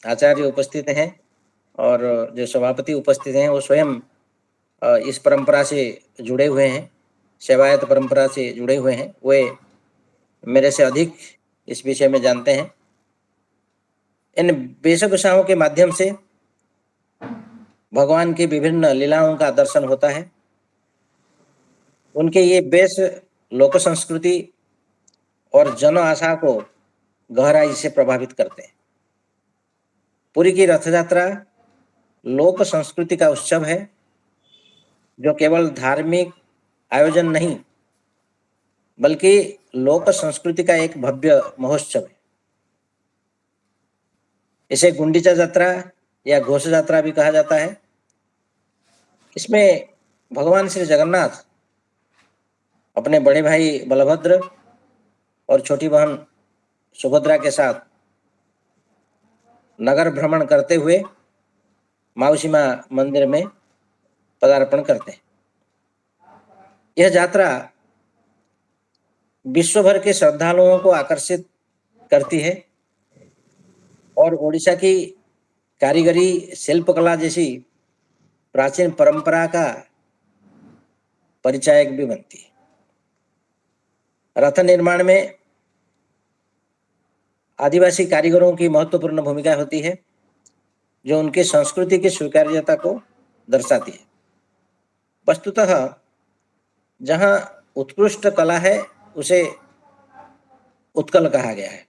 आचार्य उपस्थित हैं और जो सभापति उपस्थित हैं वो स्वयं इस परंपरा से जुड़े हुए हैं, सेवायत परंपरा से जुड़े हुए हैं। वे मेरे से अधिक इस विषय में जानते हैं। इन वेशभूषाओं के माध्यम से भगवान की विभिन्न लीलाओं का दर्शन होता है। उनके ये वेश लोक संस्कृति और जन आशा को गहराई से प्रभावित करते हैं। पुरी की रथ यात्रा लोक संस्कृति का उत्सव है, जो केवल धार्मिक आयोजन नहीं बल्कि लोक संस्कृति का एक भव्य महोत्सव है। इसे गुंडीचा यात्रा या घोष यात्रा भी कहा जाता है। इसमें भगवान श्री जगन्नाथ अपने बड़े भाई बलभद्र और छोटी बहन सुभद्रा के साथ नगर भ्रमण करते हुए माउसी मां मंदिर में पदार्पण करते हैं। यह यात्रा विश्व भर के श्रद्धालुओं को आकर्षित करती है और ओडिशा की कारीगरी, शिल्पकला जैसी प्राचीन परंपरा का परिचायक भी बनती है। रथ निर्माण में आदिवासी कारीगरों की महत्वपूर्ण भूमिका होती है, जो उनकी संस्कृति की स्वीकार्यता को दर्शाती है। वस्तुतः जहाँ उत्कृष्ट कला है उसे उत्कल कहा गया है।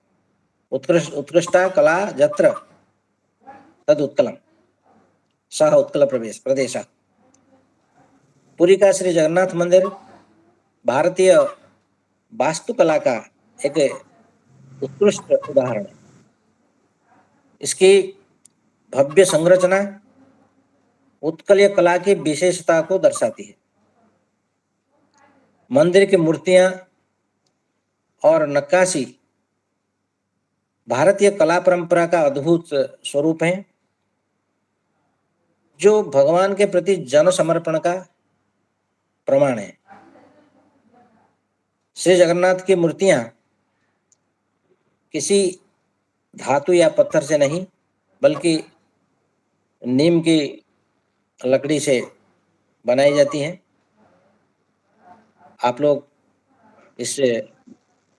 उत्कृष्टा कला यत्र तद उत्कलम सह उत्कल प्रदेश। पुरी का श्री जगन्नाथ मंदिर भारतीय वास्तुकला का एक उत्कृष्ट उदाहरण है। इसकी भव्य संरचना उत्कलीय कला की विशेषता को दर्शाती है। मंदिर की मूर्तियां और नक्काशी भारतीय कला परंपरा का अद्भुत स्वरूप है, जो भगवान के प्रति जन समर्पण का प्रमाण है। श्री जगन्नाथ की मूर्तियां किसी धातु या पत्थर से नहीं बल्कि नीम की लकड़ी से बनाई जाती हैं। आप लोग इस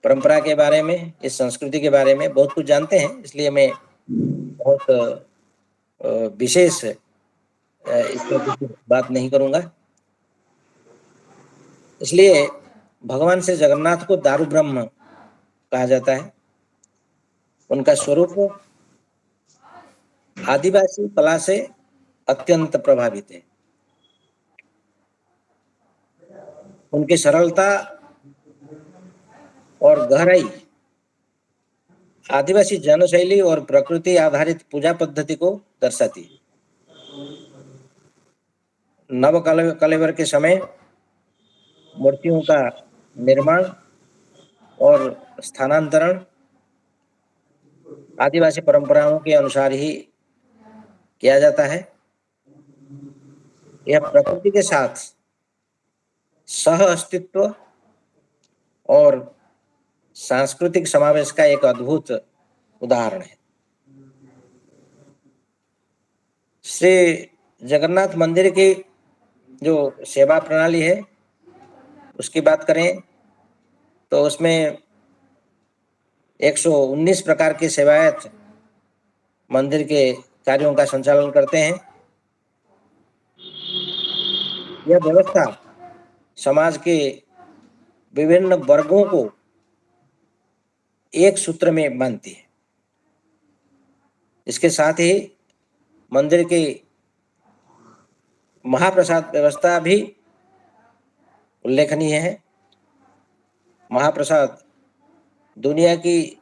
परंपरा के बारे में, इस संस्कृति के बारे में बहुत कुछ जानते हैं, इसलिए मैं बहुत विशेष इस पर कुछ बात नहीं करूंगा। इसलिए भगवान श्री जगन्नाथ को दारु ब्रह्म कहा जाता है। उनका स्वरूप आदिवासी कला से अत्यंत प्रभावित है। उनकी सरलता और गहराई आदिवासी जनशैली और प्रकृति आधारित पूजा पद्धति को दर्शाती है। नव कलेवर के समय मूर्तियों का निर्माण और स्थानांतरण आदिवासी परंपराओं के अनुसार ही किया जाता है। यह प्रकृति के साथ सह अस्तित्व और सांस्कृतिक समावेश का एक अद्भुत उदाहरण है। श्री जगन्नाथ मंदिर की जो सेवा प्रणाली है उसकी बात करें तो उसमें 119 प्रकार के सेवायत मंदिर के कार्यों का संचालन करते हैं। यह व्यवस्था समाज के विभिन्न वर्गों को एक सूत्र में बांधती है। इसके साथ ही मंदिर की महाप्रसाद व्यवस्था भी उल्लेखनीय है। महाप्रसाद दुनिया की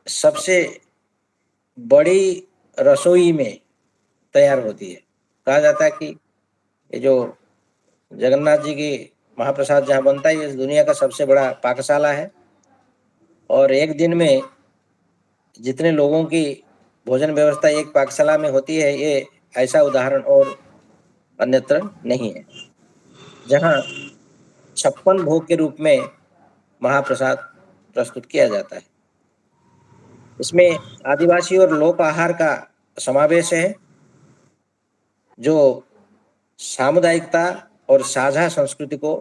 सबसे बड़ी रसोई में तैयार होती है। कहा जाता है कि ये जो जगन्नाथ जी की महाप्रसाद जहाँ बनता है, ये इस दुनिया का सबसे बड़ा पाकशाला है और एक दिन में जितने लोगों की भोजन व्यवस्था एक पाकशाला में होती है, ये ऐसा उदाहरण और अन्यत्र नहीं है, जहाँ 56 भोग के रूप में महाप्रसाद प्रस्तुत किया जाता है। इसमें आदिवासी और लोक आहार का समावेश है, जो सामुदायिकता और साझा संस्कृति को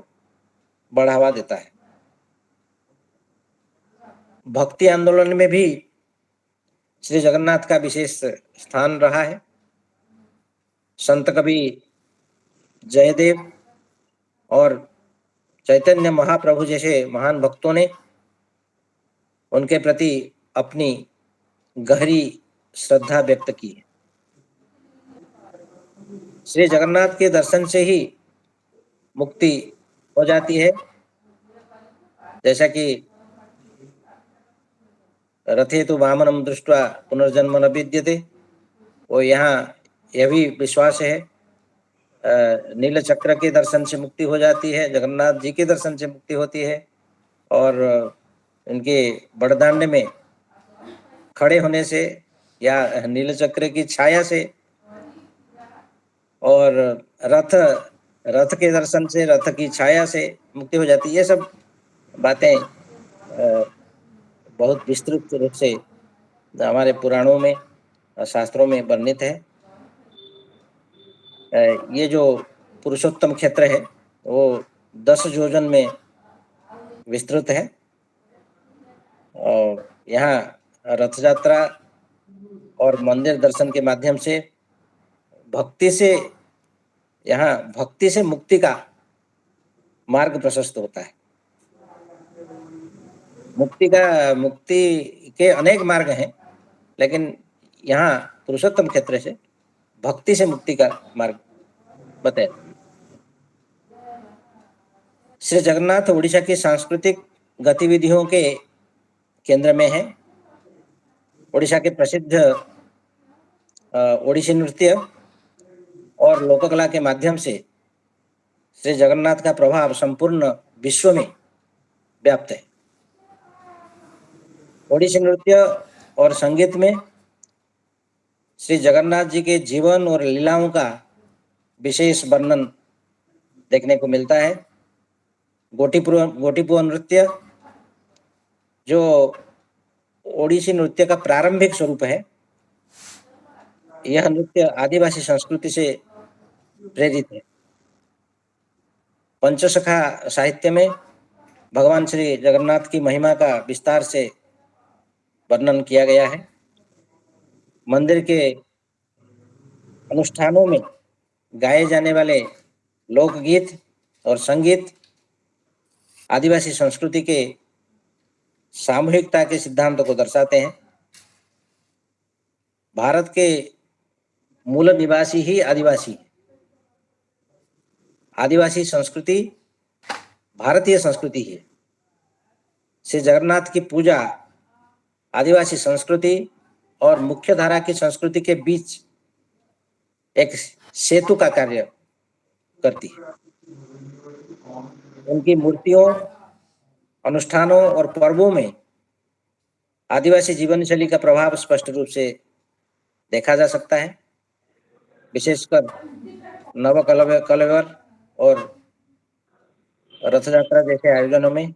बढ़ावा देता है। भक्ति आंदोलन में भी श्री जगन्नाथ का विशेष स्थान रहा है। संत कवि जयदेव और चैतन्य महाप्रभु जैसे महान भक्तों ने उनके प्रति अपनी गहरी श्रद्धा व्यक्त की है। श्री जगन्नाथ के दर्शन से ही मुक्ति हो जाती है, जैसा कि रथे तो वामनम दृष्ट्वा पुनर्जन्म न विद्यते, वो यहाँ यह भी विश्वास है। नील चक्र के दर्शन से मुक्ति हो जाती है, जगन्नाथ जी के दर्शन से मुक्ति होती है और इनके बड़दांड में खड़े होने से या नील चक्र की छाया से और रथ के दर्शन से, रथ की छाया से मुक्ति हो जाती है। ये सब बातें बहुत विस्तृत रूप से हमारे पुराणों में, शास्त्रों में वर्णित है। ये जो पुरुषोत्तम क्षेत्र है वो 10 योजन में विस्तृत है और यहाँ रथ यात्रा और मंदिर दर्शन के माध्यम से भक्ति से मुक्ति का मार्ग प्रशस्त होता है। मुक्ति के अनेक मार्ग हैं, लेकिन यहाँ पुरुषोत्तम क्षेत्र से भक्ति से मुक्ति का मार्ग बताया। श्री जगन्नाथ ओडिशा की सांस्कृतिक गतिविधियों के केंद्र में है। ओडिशा के प्रसिद्ध ओडिसी नृत्य और लोककला के माध्यम से श्री जगन्नाथ का प्रभाव संपूर्ण विश्व में व्याप्त है। ओडिसी नृत्य और संगीत में श्री जगन्नाथ जी के जीवन और लीलाओं का विशेष वर्णन देखने को मिलता है। गोटीपुआ नृत्य, जो ओडिसी नृत्य का प्रारंभिक स्वरूप है, यह नृत्य आदिवासी संस्कृति से प्रेरित है। पंचसखा साहित्य में भगवान श्री जगन्नाथ की महिमा का विस्तार से वर्णन किया गया है। मंदिर के अनुष्ठानों में गाए जाने वाले लोकगीत और संगीत आदिवासी संस्कृति के सामूहिकता के सिद्धांत को दर्शाते हैं। भारत के मूल निवासी ही आदिवासी हैं। आदिवासी संस्कृति भारतीय संस्कृति है। श्री जगन्नाथ की पूजा आदिवासी संस्कृति और मुख्य धारा की संस्कृति के बीच एक सेतु का कार्य करती है। उनकी मूर्तियों, अनुष्ठानों और पर्वों में आदिवासी जीवन शैली का प्रभाव स्पष्ट रूप से देखा जा सकता है। विशेषकर कलेवर और रथ यात्रा जैसे आयोजनों में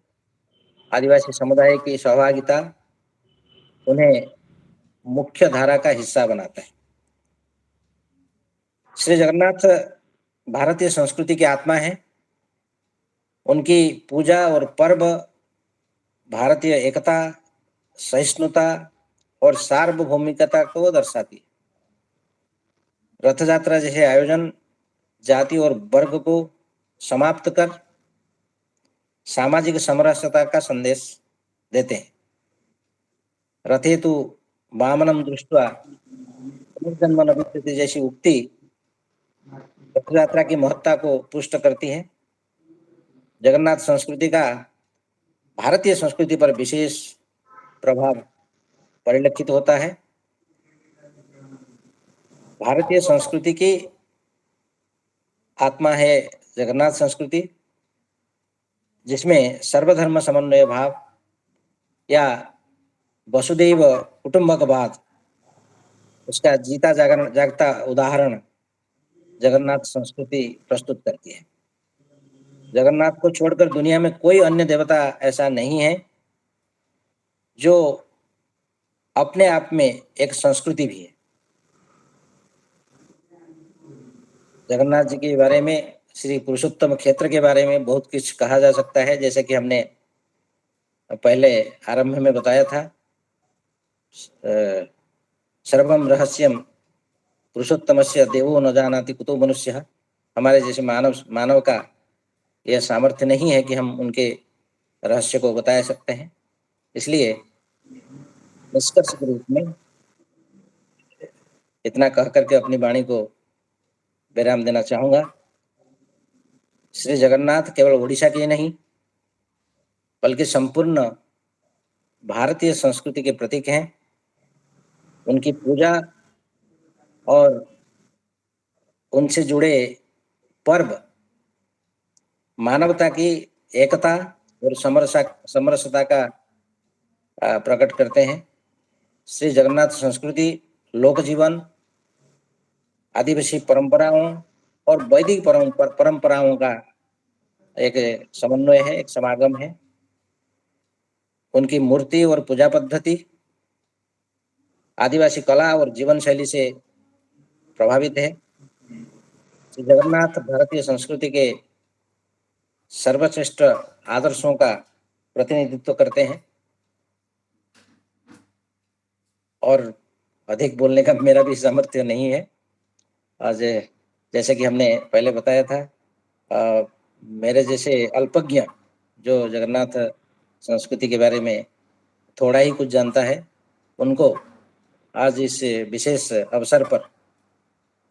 आदिवासी समुदाय की सहभागिता उन्हें मुख्य धारा का हिस्सा बनाता है। श्री जगन्नाथ भारतीय संस्कृति की आत्मा है। उनकी पूजा और पर्व भारतीय एकता, सहिष्णुता और सार्वभौमिकता को दर्शाती है। रथ यात्रा जैसे आयोजन जाति और वर्ग को समाप्त कर सामाजिक समरसता का संदेश देते हैं। रथे तु वामनम दृष्ट्वा पुनर्जन्म न विद्यते जैसी उक्ति रथ यात्रा की महत्ता को पुष्ट करती है। जगन्नाथ संस्कृति का भारतीय संस्कृति पर विशेष प्रभाव परिलक्षित होता है। भारतीय संस्कृति की आत्मा है जगन्नाथ संस्कृति, जिसमें सर्वधर्म समन्वय भाव या वसुदैव कुटुंबकवाद उसका जीता जागता उदाहरण जगन्नाथ संस्कृति प्रस्तुत करती है। जगन्नाथ को छोड़कर दुनिया में कोई अन्य देवता ऐसा नहीं है जो अपने आप में एक संस्कृति भी है। जगन्नाथ जी के बारे में, श्री पुरुषोत्तम क्षेत्र के बारे में बहुत कुछ कहा जा सकता है, जैसे कि हमने पहले आरंभ में बताया था। सर्वम रहस्यम पुरुषोत्तमस्य देवो न जानाति कुतो मनुष्यः। हमारे जैसे मानव का यह सामर्थ्य नहीं है कि हम उनके रहस्य को बता सकते हैं। इसलिए निष्कर्ष के रूप में इतना कह करके अपनी वाणी को विराम देना चाहूंगा। श्री जगन्नाथ केवल उड़ीसा के नहीं बल्कि संपूर्ण भारतीय संस्कृति के प्रतीक हैं। उनकी पूजा और उनसे जुड़े पर्व मानवता की एकता और समरसता का प्रकट करते हैं। श्री जगन्नाथ संस्कृति लोक जीवन, आदिवासी परंपराओं और वैदिक परंपराओं का एक समन्वय है, एक समागम है। उनकी मूर्ति और पूजा पद्धति आदिवासी कला और जीवन शैली से प्रभावित है। श्री जगन्नाथ भारतीय संस्कृति के सर्वश्रेष्ठ आदर्शों का प्रतिनिधित्व करते हैं और अधिक बोलने का मेरा भी सामर्थ्य नहीं है। आज जैसे कि हमने पहले बताया था, मेरे जैसे अल्पज्ञ जो जगन्नाथ संस्कृति के बारे में थोड़ा ही कुछ जानता है, उनको आज इस विशेष अवसर पर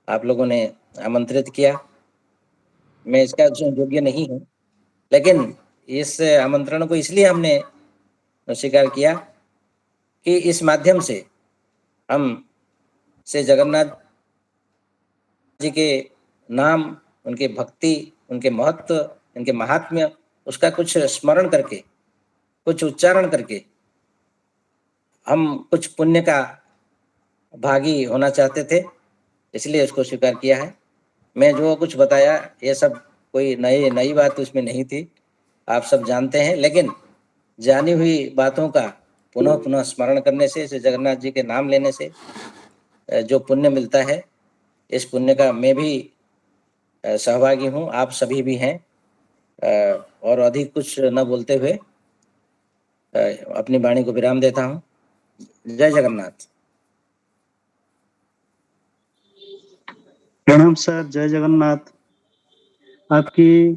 आप लोगों ने आमंत्रित किया। मैं इसका योग्य नहीं हूँ, लेकिन इस आमंत्रण को इसलिए हमने स्वीकार किया कि इस माध्यम से हम श्री जगन्नाथ जी के नाम, उनके भक्ति, उनके महत्व, उनके महात्म्य, उसका कुछ स्मरण करके, कुछ उच्चारण करके हम कुछ पुण्य का भागी होना चाहते थे, इसलिए इसको स्वीकार किया है। मैं जो कुछ बताया ये सब कोई नई बात उसमें नहीं थी, आप सब जानते हैं, लेकिन जानी हुई बातों का पुनः पुनः स्मरण करने से, श्री जगन्नाथ जी के नाम लेने से जो पुण्य मिलता है, इस पुण्य का मैं भी सहभागी हूँ, आप सभी भी हैं। और अधिक कुछ न बोलते हुए अपनी वाणी को विराम देता हूँ। जय जगन्नाथ। प्रणाम सर, जय जगन्नाथ। आपकी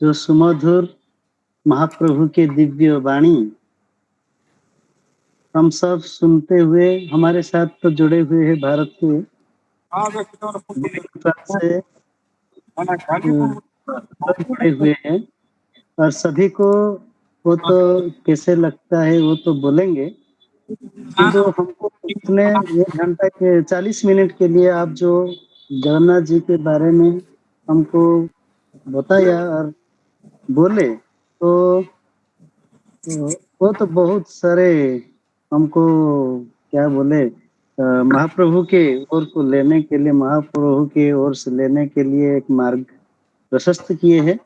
जो सुमधुर महाप्रभु के दिव्य वाणी हम सब सुनते हुए, हमारे साथ तो जुड़े हुए हैं भारत के से जुड़े हुए हैं, और सभी को वो तो कैसे लगता है वो तो बोलेंगे, किंतु हमको इतने 1 घंटा के 40 मिनट के लिए आप जो जगन्नाथ जी के बारे में हमको बताया और बोले, तो वो तो बहुत सारे हमको क्या बोले, महाप्रभु के ओर को लेने के लिए, महाप्रभु के ओर से लेने के लिए एक मार्ग प्रशस्त किए हैं।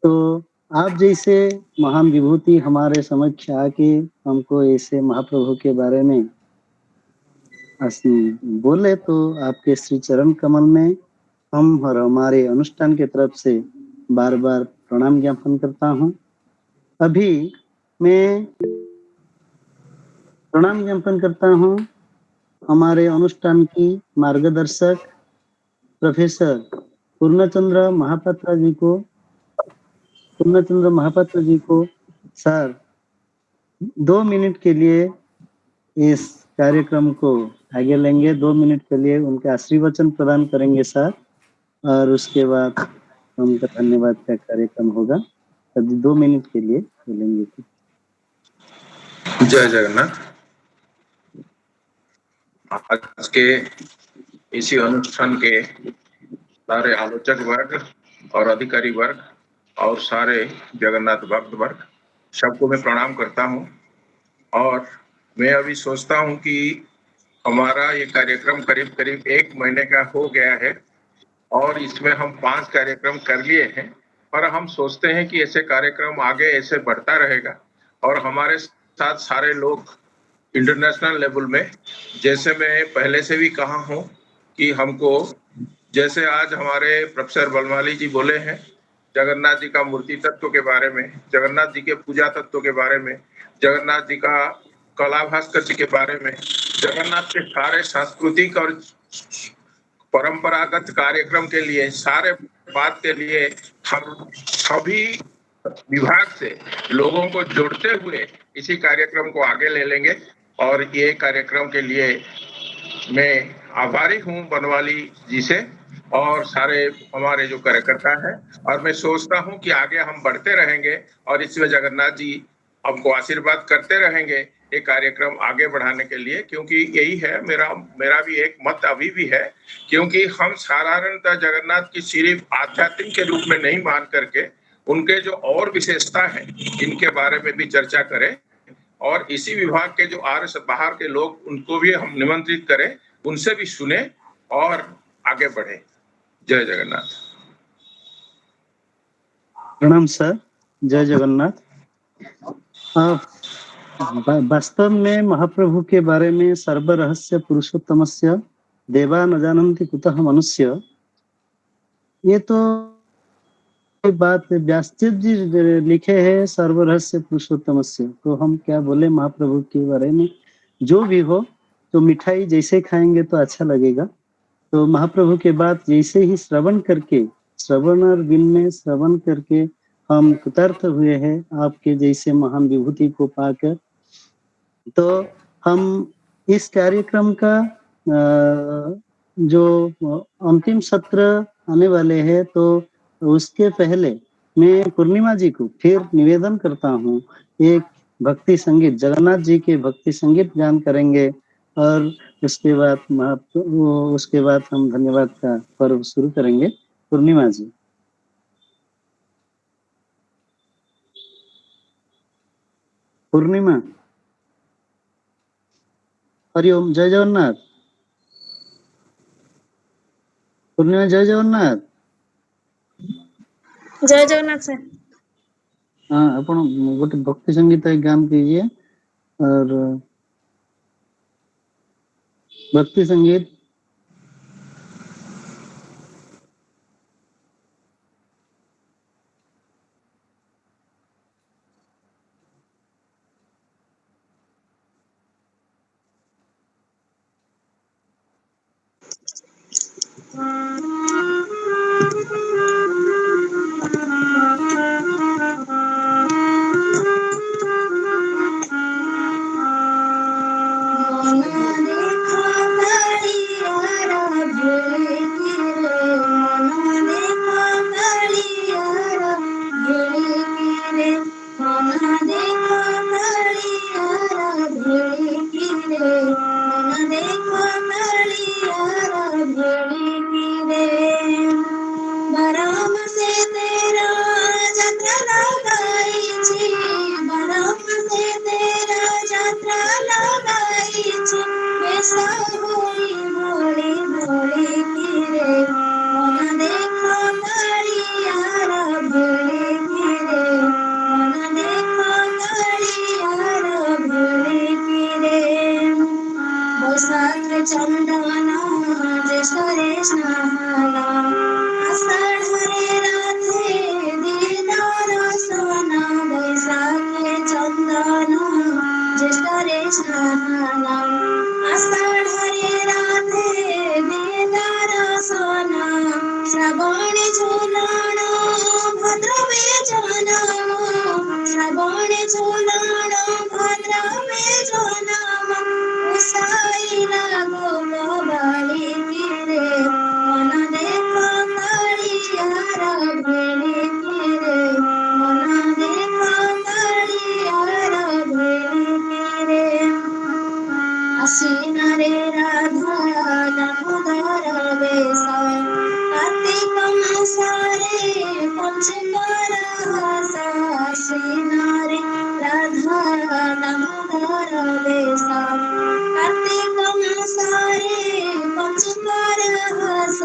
तो आप जैसे महान विभूति हमारे समक्ष आके हमको ऐसे महाप्रभु के बारे में बोले, तो आपके श्री चरण कमल में हम और हमारे अनुष्ठान की तरफ से बार बार प्रणाम ज्ञापन करता हूँ। अभी मैं प्रणाम ज्ञापन करता हूँ हमारे अनुष्ठान की मार्गदर्शक प्रोफेसर पूर्णचंद्र महापात्र जी को। सर 2 मिनट के लिए इस कार्यक्रम को आगे लेंगे, 2 मिनट के लिए उनके आशीर्वचन प्रदान करेंगे सर, और उसके बाद उनका धन्यवाद का कार्यक्रम होगा। 2 मिनट के लिए बोलेंगे। जय जगन्नाथ। आज के इसी अनुष्ठान के सारे आलोचक वर्ग और अधिकारी वर्ग और सारे जगन्नाथ भक्त वर्ग, सबको मैं प्रणाम करता हूं। और मैं अभी सोचता हूं कि हमारा ये कार्यक्रम करीब करीब 1 महीने का हो गया है और इसमें हम 5 कार्यक्रम कर लिए हैं, और हम सोचते हैं कि ऐसे कार्यक्रम आगे ऐसे बढ़ता रहेगा और हमारे साथ सारे लोग इंटरनेशनल लेवल में, जैसे मैं पहले से भी कहा हूं कि हमको, जैसे आज हमारे प्रोफेसर बलमाली जी बोले हैं जगन्नाथ जी का मूर्ति तत्व के बारे में, जगन्नाथ जी के पूजा तत्व के बारे में, जगन्नाथ जी का कला भास्कर जी के बारे में, जगन्नाथ के सारे सांस्कृतिक और परंपरागत कार्यक्रम के लिए, सारे बात के लिए हम सभी विभाग से लोगों को जोड़ते हुए इसी कार्यक्रम को आगे ले लेंगे। और ये कार्यक्रम के लिए मैं आभारी हूं बनवाली जी से और सारे हमारे जो कार्यकर्ता हैं, और मैं सोचता हूं कि आगे हम बढ़ते रहेंगे और इसमें जगन्नाथ जी हमको आशीर्वाद करते रहेंगे ये कार्यक्रम आगे बढ़ाने के लिए, क्योंकि यही है मेरा भी एक मत अभी भी है, क्योंकि हम साधारणतः जगन्नाथ की सिर्फ आध्यात्मिक के रूप में नहीं मान करके उनके जो और विशेषता है इनके बारे में भी चर्चा करें, और इसी विभाग के जो बाहर के लोग उनको भी हम निमंत्रित करें, उनसे भी सुने और आगे बढ़े। जय जगन्नाथ। प्रणाम सर, जय जगन्नाथ। वास्तव में महाप्रभु के बारे में सर्व रहस्य पुरुषोत्तमस्य देवा न जानन्ति कुतः मनुष्य, ये तो बात व्यासदेव जी लिखे हैं सर्व रहस्य पुरुषोत्तमस्य, तो हम क्या बोले महाप्रभु के बारे में। जो भी हो, तो मिठाई जैसे खाएंगे तो अच्छा लगेगा। तो महाप्रभु के बात जैसे ही श्रवण और दिल में श्रवण करके हम कृतार्थ हुए हैं आपके जैसे महान विभूति को पाकर। तो हम इस कार्यक्रम का जो अंतिम सत्र आने वाले हैं, तो उसके पहले मैं पूर्णिमा जी को फिर निवेदन करता हूँ, एक भक्ति संगीत, जगन्नाथ जी के भक्ति संगीत गान करेंगे और उसके बाद हम धन्यवाद का पर्व शुरू करेंगे। पूर्णिमा जी। पूर्णिमा। हरिओम, जय जगन्नाथ। पूर्णिमा, जय जगन्नाथ। जय जगन्नाथ सर। हाँ, अपन गोटे भक्ति संगीत गान कीजिए और भक्ति संगीत। Así narera, dharana, mudara, besa, धर बेसा कार्तिक मासरे पंचुकर हस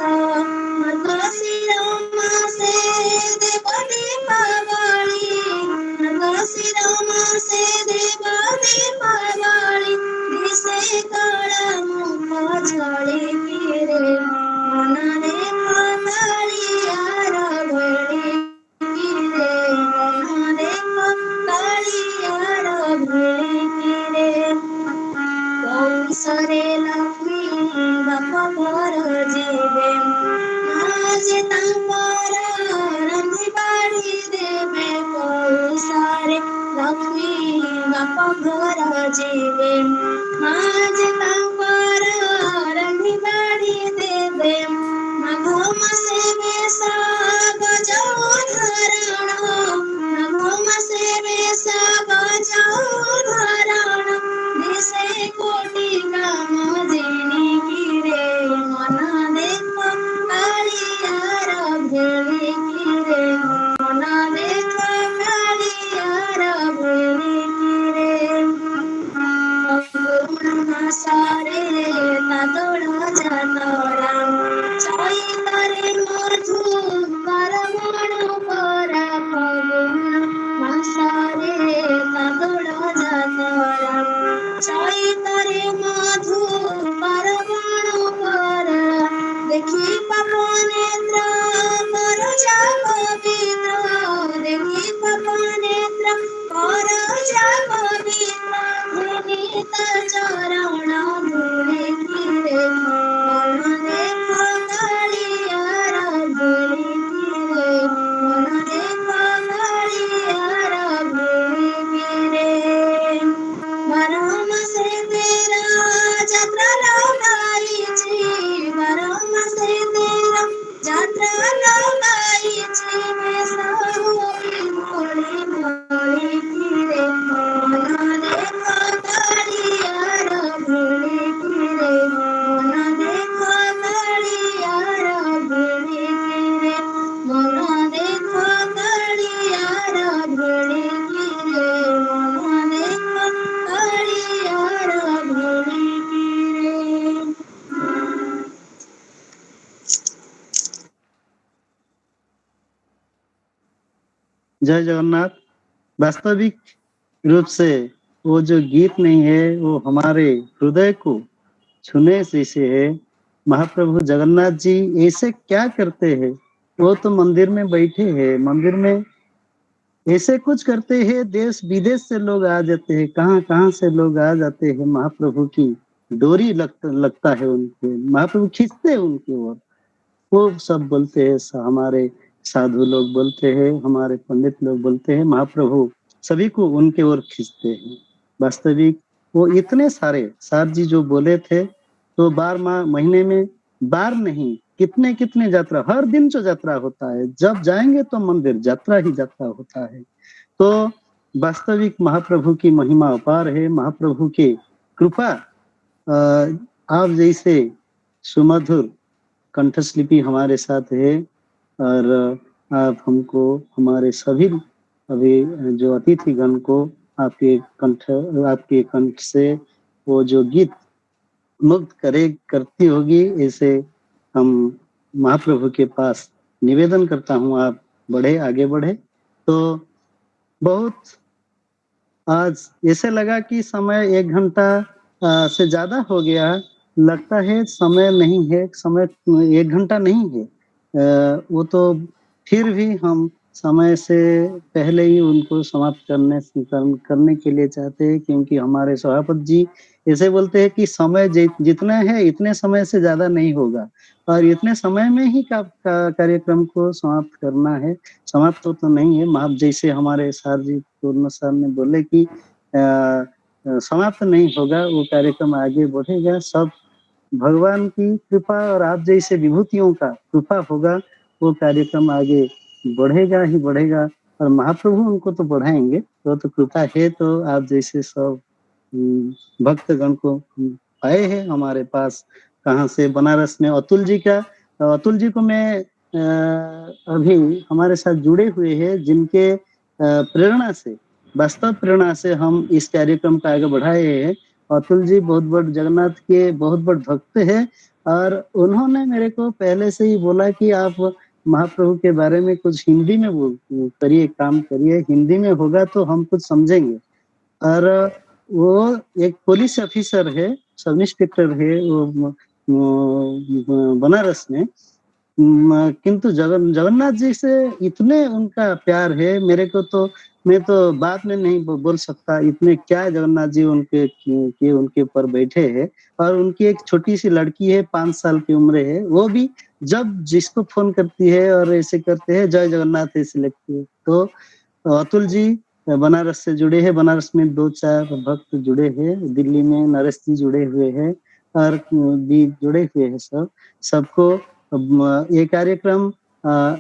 मार्गशीर मासे देव दीपावली मार्गशीर मासे देव दीपावली दिसे काला मुख झड़ी फिरे मनरे कालियार भड़ी फिरे मनरे कालियार भड़ी फिरे कौशरे लक्ष्मी बाप घर जीवे आज तांकर रंधी बाड़ी देवे कौशरे लक्ष्मी बाप घर जीवे आज तांकर रंधी बाड़ी देवे माघ मासे बेसा गजौ धरण माघ मासे बेसा गजौ धरण दिसे कोटि काम जेनी किरे मन देख कालियार भेली किरे मन देख कालियार भेली किरे मासारे तादोड़ जातरा चैतरे मधु करमण परा फगुन मासारे तादोड़ जातरा चैतरे मधु करमण परा देखी पाप नेत्र कर जा पवित्र देखी पाप नेत्र कर जा पवित्र विनीत चरण धूले फिरे मन देख कालियार भूली फिरे मन देख कालियार भूली फिरे बारह मासे तेरा जात्रा लगाईची बारह मासे तेरा जात्रा लगाईची बेसा होई भोळी भोळी फिरे मन देख कालियार भोळी फिरे मन देख कालियार भोळी फिरे मन देख कालियार भोळी फिरे मन देख कालियार भोळी फिरे जय जगन्नाथ। वास्तविक रूप से वो जो गीत नहीं है वो हमारे हृदय को छूने से है। महाप्रभु जगन्नाथ जी ऐसे क्या करते हैं? वो तो मंदिर में बैठे हैं, मंदिर में ऐसे कुछ करते हैं, देश विदेश से लोग आ जाते हैं, कहाँ कहाँ से लोग आ जाते हैं। महाप्रभु की डोरी लगता है उनके, महाप्रभु खींचते हैं उनकी ओर। वो सब बोलते हैं, हमारे साधु लोग बोलते हैं, हमारे पंडित लोग बोलते हैं, महाप्रभु सभी को उनके ओर खींचते हैं। वास्तविक वो इतने सारे सार जी जो बोले थे, तो 12 महीने में बार नहीं, कितने कितने यात्रा, हर दिन जो यात्रा होता है, जब जाएंगे तो मंदिर यात्रा ही यात्रा होता है। तो वास्तविक महाप्रभु की महिमा अपार है। महाप्रभु की कृपा, आप जैसे सुमधुर कंठस्लिपि हमारे साथ है, और आप हमको, हमारे सभी अभी जो अतिथिगण को आपके कंठ से वो जो गीत मुक्त करती होगी, ऐसे हम महाप्रभु के पास निवेदन करता हूँ, आप बढ़े, आगे बढ़े। तो बहुत आज ऐसे लगा कि समय 1 घंटा से ज्यादा हो गया, लगता है समय नहीं है, समय 1 घंटा नहीं है। वो तो फिर भी हम समय से पहले ही उनको समाप्त करने के लिए चाहते हैं, क्योंकि हमारे सभापति जी ऐसे बोलते हैं कि समय जितना है इतने समय से ज्यादा नहीं होगा, और इतने समय में ही कार्यक्रम को समाप्त करना है। समाप्त तो नहीं है, आप जैसे हमारे सर जी पूर्ण सर ने बोले कि समाप्त नहीं होगा, वो कार्यक्रम आगे बढ़ेगा। सब भगवान की कृपा और आप जैसे विभूतियों का कृपा होगा, वो कार्यक्रम आगे बढ़ेगा ही बढ़ेगा, और महाप्रभु उनको तो बढ़ाएंगे, वो तो कृपा है। तो आप जैसे सब भक्तगण को आए हैं हमारे पास, कहाँ से, बनारस में अतुल जी को मैं अभी हमारे साथ जुड़े हुए हैं, जिनके प्रेरणा से वास्तव प्रेरणा से हम इस कार्यक्रम को आगे बढ़ाए हैं। अतुल जी बहुत बड़े जगन्नाथ के बहुत बड़े भक्त हैं और उन्होंने मेरे को पहले से ही बोला कि आप महाप्रभु के बारे में कुछ हिंदी में करिए, काम करिए, हिंदी में होगा तो हम कुछ समझेंगे। और वो एक पुलिस ऑफिसर है, सब इंस्पेक्टर है वो बनारस में। किंतु जगन्नाथ जी से इतने उनका प्यार है मेरे को, तो मैं तो बात में नहीं बोल सकता, इतने क्या जगन्नाथ जी उनके उनके ऊपर बैठे हैं। और उनकी एक छोटी सी लड़की है, 5 साल की उम्र है, वो भी जब जिसको फोन करती है और ऐसे करते हैं जय जगन्नाथ ऐसे लिखती है। तो अतुल जी बनारस से जुड़े हैं, बनारस में 2-4 भक्त जुड़े हैं, दिल्ली में नरेश जी जुड़े हुए हैं और भी जुड़े हुए हैं। सबको ये कार्यक्रम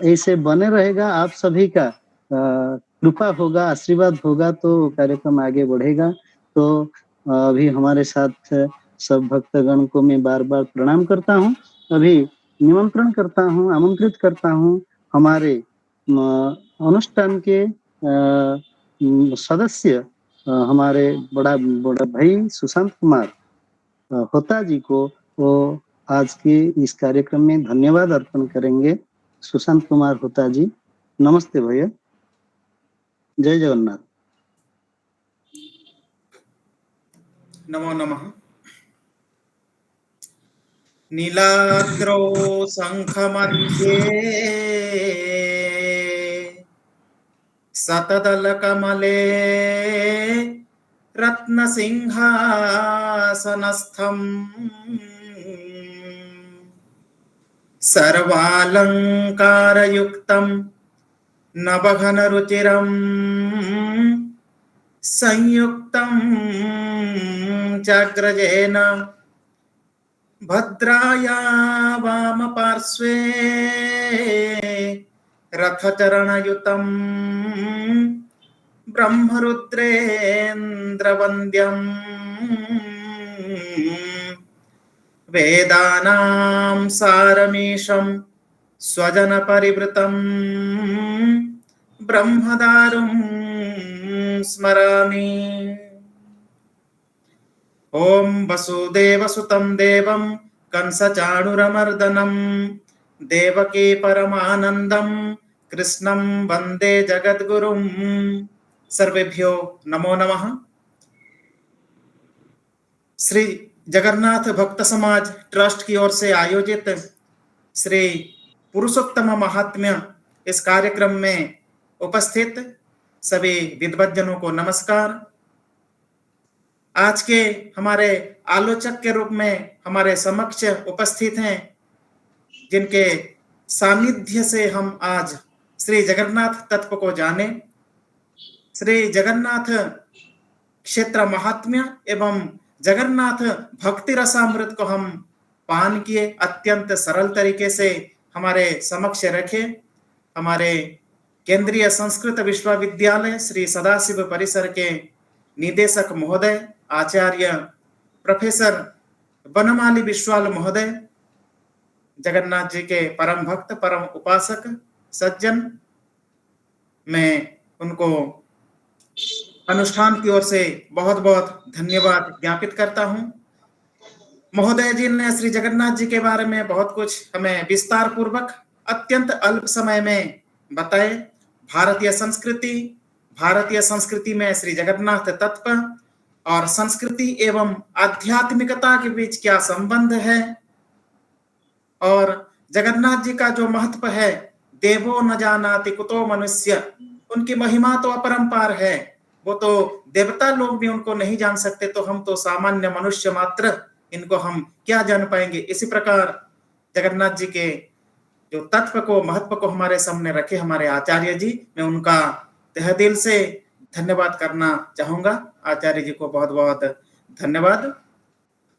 ऐसे बने रहेगा, आप सभी का कृपा होगा, आशीर्वाद होगा तो कार्यक्रम आगे बढ़ेगा। तो अभी हमारे साथ सब भक्तगण को मैं बार-बार प्रणाम करता हूँ। अभी निमंत्रण करता हूँ, आमंत्रित करता हूँ हमारे अनुष्ठान के सदस्य हमारे बड़ा भाई सुशांत कुमार होता जी को। वो आज के इस कार्यक्रम में धन्यवाद अर्पण करेंगे। सुशांत कुमार होता जी, नमस्ते भैया, जय जगन्नाथ। नमो नमः। नीलाद्रौ शङ्खमध्ये शतदलकमले रत्नसिंहासनस्थम् सर्वालङ्कारयुक्तं नवघनरुचिरं संयुक्तं चाग्रजेन भद्राया वामपार्श्वे रथचरणयुतं ब्रह्मरुद्रेन्द्रवन्द्यम् वेदानां सारमीशं स्वजनपरिवृतं ब्रह्मदारुं स्मरामि। ॐ वसुदेवसुतं देवं कंसचाणूरमर्दनं देवकी परमानन्दं कृष्णं वन्दे जगद्गुरुं। सर्वेभ्यो नमो नमः। श्री जगन्नाथ भक्त समाज ट्रस्ट की ओर से आयोजित श्री पुरुषोत्तम महात्म्य इस कार्यक्रम में उपस्थित सभी विद्वज्जनों को नमस्कार। आज के हमारे आलोचक के रूप में हमारे समक्ष उपस्थित हैं, जिनके सानिध्य से हम आज श्री जगन्नाथ तत्व को जाने, श्री जगन्नाथ क्षेत्र महात्म्य एवं जगन्नाथ भक्ति रसामृत को हम पान किए, अत्यंत सरल तरीके से हमारे समक्ष रखे। हमारे केंद्रीय संस्कृत विश्वविद्यालय श्री सदाशिव परिसर के निदेशक महोदय आचार्य प्रोफेसर बनमाली विश्वाल महोदय, जगन्नाथ जी के परम भक्त परम उपासक सज्जन, मैं उनको अनुष्ठान की ओर से बहुत बहुत धन्यवाद ज्ञापित करता हूं। महोदय जी ने श्री जगन्नाथ जी के बारे में बहुत कुछ हमें विस्तार पूर्वक अत्यंत अल्प समय में बताए। भारतीय संस्कृति में श्री जगन्नाथ तत्व और संस्कृति एवं आध्यात्मिकता के बीच क्या संबंध है, और जगन्नाथ जी का जो महत्व है, देवो न जानाति कुतो मनुष्य, उनकी महिमा तो अपरंपार है, वो तो देवता लोग भी उनको नहीं जान सकते, तो हम तो सामान्य मनुष्य मात्र, इनको हम क्या जान पाएंगे। इसी प्रकार जगन्नाथ जी के जो तत्व को, महत्व को हमारे सामने रखे हमारे आचार्य जी, मैं उनका तहे दिल से धन्यवाद करना चाहूंगा। आचार्य जी को बहुत बहुत धन्यवाद।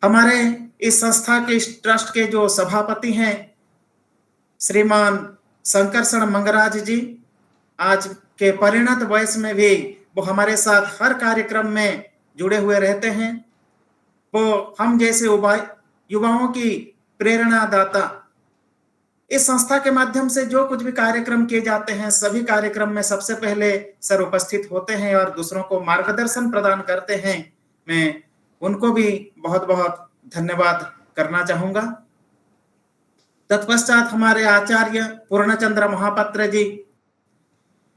हमारे इस संस्था के, इस ट्रस्ट के जो सभापति हैं श्रीमान शंकरशरण मंगराज जी, आज के परिणत वयस में भी वो हमारे साथ हर कार्यक्रम में जुड़े हुए रहते हैं। वो हम जैसे युवाओं की प्रेरणादाता इस संस्था के माध्यम से जो कुछ भी कार्यक्रम किए जाते हैं, सभी कार्यक्रम में सबसे पहले सर उपस्थित होते हैं और दूसरों को मार्गदर्शन प्रदान करते हैं। मैं उनको भी बहुत बहुत धन्यवाद करना चाहूंगा। तत्पश्चात हमारे आचार्य पूर्णचंद्र महापात्र जी,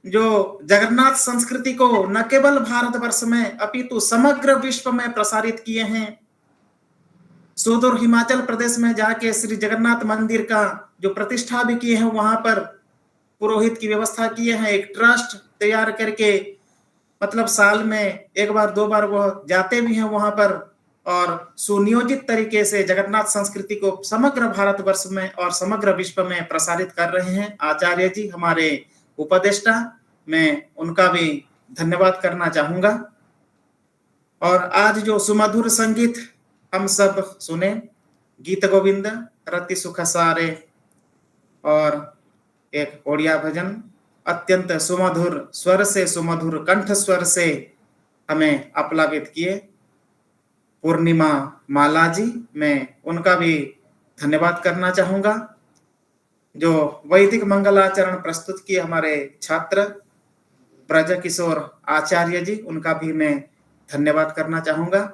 जो जगन्नाथ संस्कृति को न केवल भारतवर्ष में अपितु समग्र विश्व में प्रसारित किए हैं। सुदूर हिमाचल प्रदेश में जाके श्री जगन्नाथ मंदिर का जो प्रतिष्ठा भी किए हैं, वहां पर पुरोहित की व्यवस्था किए हैं, एक ट्रस्ट तैयार करके, मतलब साल में एक बार दो बार वो जाते भी हैं वहां पर और सुनियोजित तरीके से जगन्नाथ संस्कृति को समग्र भारतवर्ष में और समग्र विश्व में प्रसारित कर रहे हैं। आचार्य जी हमारे उपदेष्टा, मैं उनका भी धन्यवाद करना चाहूंगा। और आज जो सुमधुर संगीत हम सब सुने, गीत गोविंद, रति सुख सारे और एक ओडिया भजन, अत्यंत सुमधुर स्वर से, सुमधुर कंठ स्वर से हमें आप्लावित किए पूर्णिमा माला जी, मैं उनका भी धन्यवाद करना चाहूंगा। जो वैदिक मंगलाचरण प्रस्तुत किए हमारे छात्र ब्रज किशोर आचार्य जी, उनका भी मैं धन्यवाद करना चाहूंगा।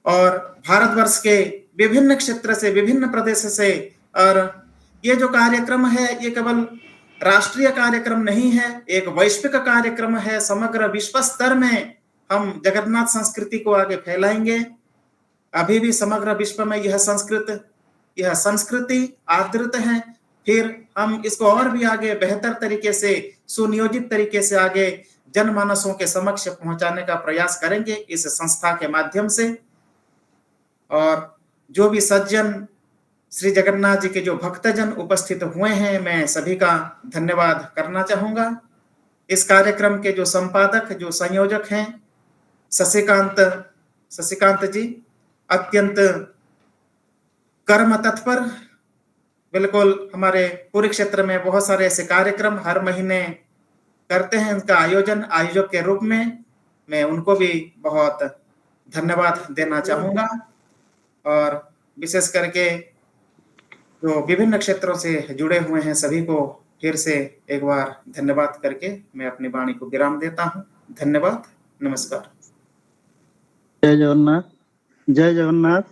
और भारतवर्ष के विभिन्न क्षेत्र से, विभिन्न प्रदेश से, और ये जो कार्यक्रम है ये केवल राष्ट्रीय कार्यक्रम नहीं है, एक वैश्विक कार्यक्रम है। समग्र विश्व स्तर में हम जगन्नाथ संस्कृति को आगे फैलाएंगे। अभी भी समग्र विश्व में यह संस्कृति आदृत है, फिर हम इसको और भी आगे बेहतर तरीके से, सुनियोजित तरीके से आगे जनमानसों के समक्ष पहुंचाने का प्रयास करेंगे इस संस्था के माध्यम से। और जो भी सज्जन श्री जगन्नाथ जी के जो भक्तजन उपस्थित हुए हैं, मैं सभी का धन्यवाद करना चाहूंगा। इस कार्यक्रम के जो संपादक, जो संयोजक हैं शशिकांत जी, अत्यंत कर्म तत्पर, बिल्कुल हमारे पूरे क्षेत्र में बहुत सारे ऐसे कार्यक्रम हर महीने करते हैं। उनका आयोजक के रूप में मैं उनको भी बहुत धन्यवाद देना चाहूंगा। और विशेष करके जो विभिन्न क्षेत्रों से जुड़े हुए हैं सभी को फिर से एक बार धन्यवाद करके मैं अपनी वाणी को विराम देता हूं। धन्यवाद, नमस्कार। जय जगन्नाथ, जय जगन्नाथ।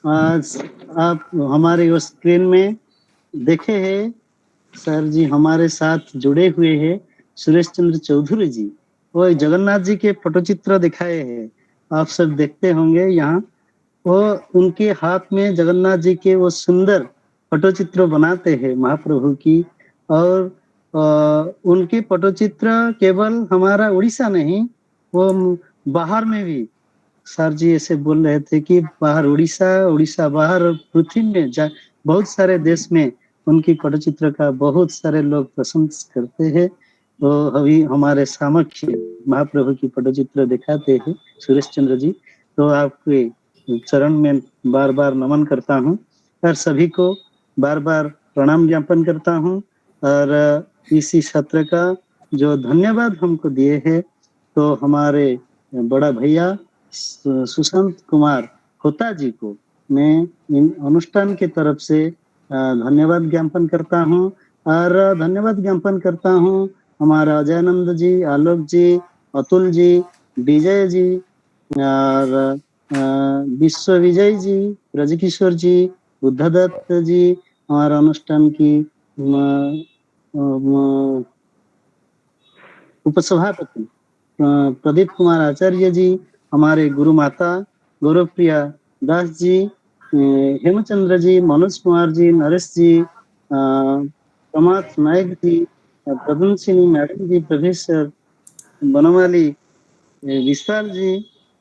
आज आप हमारे उस स्क्रीन में देखे हैं, सर जी हमारे साथ जुड़े हुए हैं सुरेश चंद्र चौधरी जी, वो जगन्नाथ जी के फोटोचित्र दिखाए हैं, आप सब देखते होंगे। यहाँ वो उनके हाथ में जगन्नाथ जी के वो सुंदर फोटोचित्र बनाते हैं महाप्रभु की। और उनके फोटोचित्र केवल हमारा उड़ीसा नहीं, वो बाहर में भी, सर जी ऐसे बोल रहे थे कि बाहर उड़ीसा बाहर पृथ्वी में बहुत सारे देश में उनकी फोटोचित्र का बहुत सारे लोग प्रशंसा करते हैं। तो अभी हमारे सामक्ष महाप्रभु की फोटोचित्र दिखाते हैं सुरेश चंद्र जी। तो आपके चरण में बार बार नमन करता हूँ और सभी को बार बार प्रणाम ज्ञापन करता हूँ। और इसी सत्र का जो धन्यवाद हमको दिए हैं, तो हमारे बड़ा भैया सुशांत कुमार होता जी को मैं इन अनुष्ठान की तरफ से धन्यवाद ज्ञापन करता हूँ। और धन्यवाद ज्ञापन करता हूँ हमारा अजयानंद जी, आलोक जी, अतुल जी, विजय जी और विश्व विजय जी, ब्रजकिशोर जी, बुद्धदत्त जी, हमारा अनुष्ठान की उपसभापति प्रदीप कुमार आचार्य जी, हमारे गुरु माता गौरवप्रिया दास जी, हेमचंद्र जी, मनोज कुमार जी, नरेश जी, प्रमाथ नायक जी, प्रदुम सिंह मैडम जी, प्रोफेसर बनवाली विशाल जी,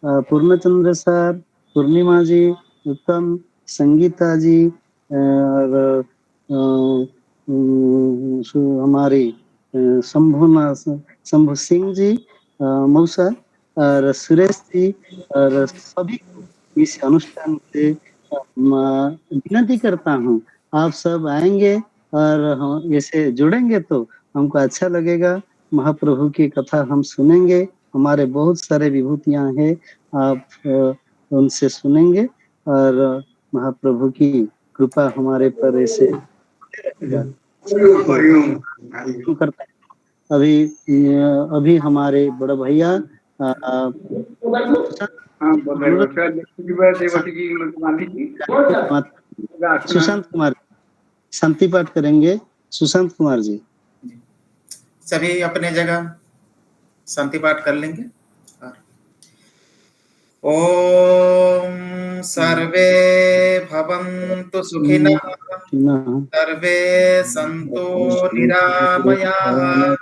पूर्णचंद्र सर, पूर्णिमा जी, उत्तम, संगीता जी और हमारी शंभु सिंह जी मौसा और सुरेश जी और सभी को इस अनुष्ठान से विनती करता हूँ, आप सब आएंगे और हम ऐसे जुड़ेंगे तो हमको अच्छा लगेगा। महाप्रभु की कथा हम सुनेंगे, हमारे बहुत सारे विभूतियां हैं, आप उनसे सुनेंगे और महाप्रभु की कृपा हमारे पर ऐसे रहेगा। हरिओम। करते हैं। अभी हमारे बड़े भैया हाँ, देवती जी माली जी सुशांत कुमार शांति पाठ करेंगे। सुशांत कुमार जी, सभी अपने जगह शांति पाठ कर लेंगे। ओम सर्वे भवन्तु सुखिनः, सर्वे सन्तु निरामयाः,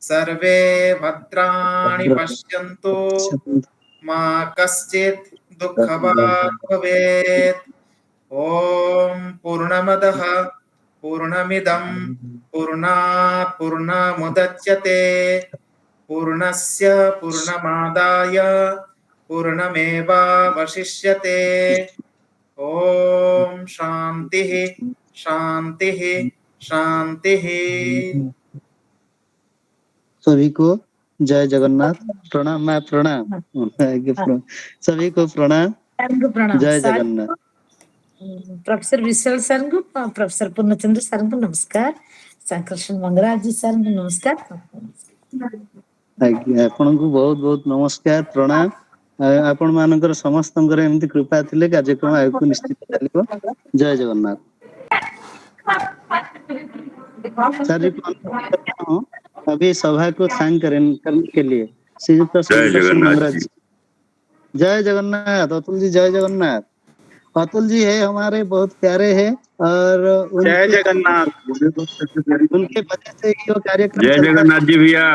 सर्वे भद्राणि पश्यन्तु, मा कश्चित् दुःखभाग् भवेत्। ओम पूर्णमदः पूर्णमिदं पूर्णात् पूर्णमुदच्यते, पूर्णस्य पूर्णमादाय पूर्णमेवावशिष्यते। ओम शांतिः शांतिः शांतिः। सभी को जय जगन्नाथ। प्रणाम। मैं प्रणाम सभी को प्रणाम। प्रणाम जय सर। जगन्नाथ। प्रोफेसर विशाल सर को, प्रोफेसर पूर्णचंद्र सर को नमस्कार, संकृष्ण मंगराज जी सर को नमस्कार। आपको बहुत बहुत नमस्कार प्रणाम। आपण मानकर समस्तंकर एमती कृपा थिले कार्यक्रम आगु निश्चित चलिबो। जय जगन्नाथ। सर जी को अभी सभा को थैंक करने के लिए श्रीयुक्त संकृष्ण मंगराज जी। जय जगन्नाथ। अतुल जी जय जगन्नाथ। अतुल जी है हमारे बहुत प्यारे हैं और जय जगन्नाथ। उनके वजह से ये कार्यक्रम जय जगन्नाथ जी भैया।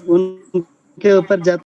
उनके ऊपर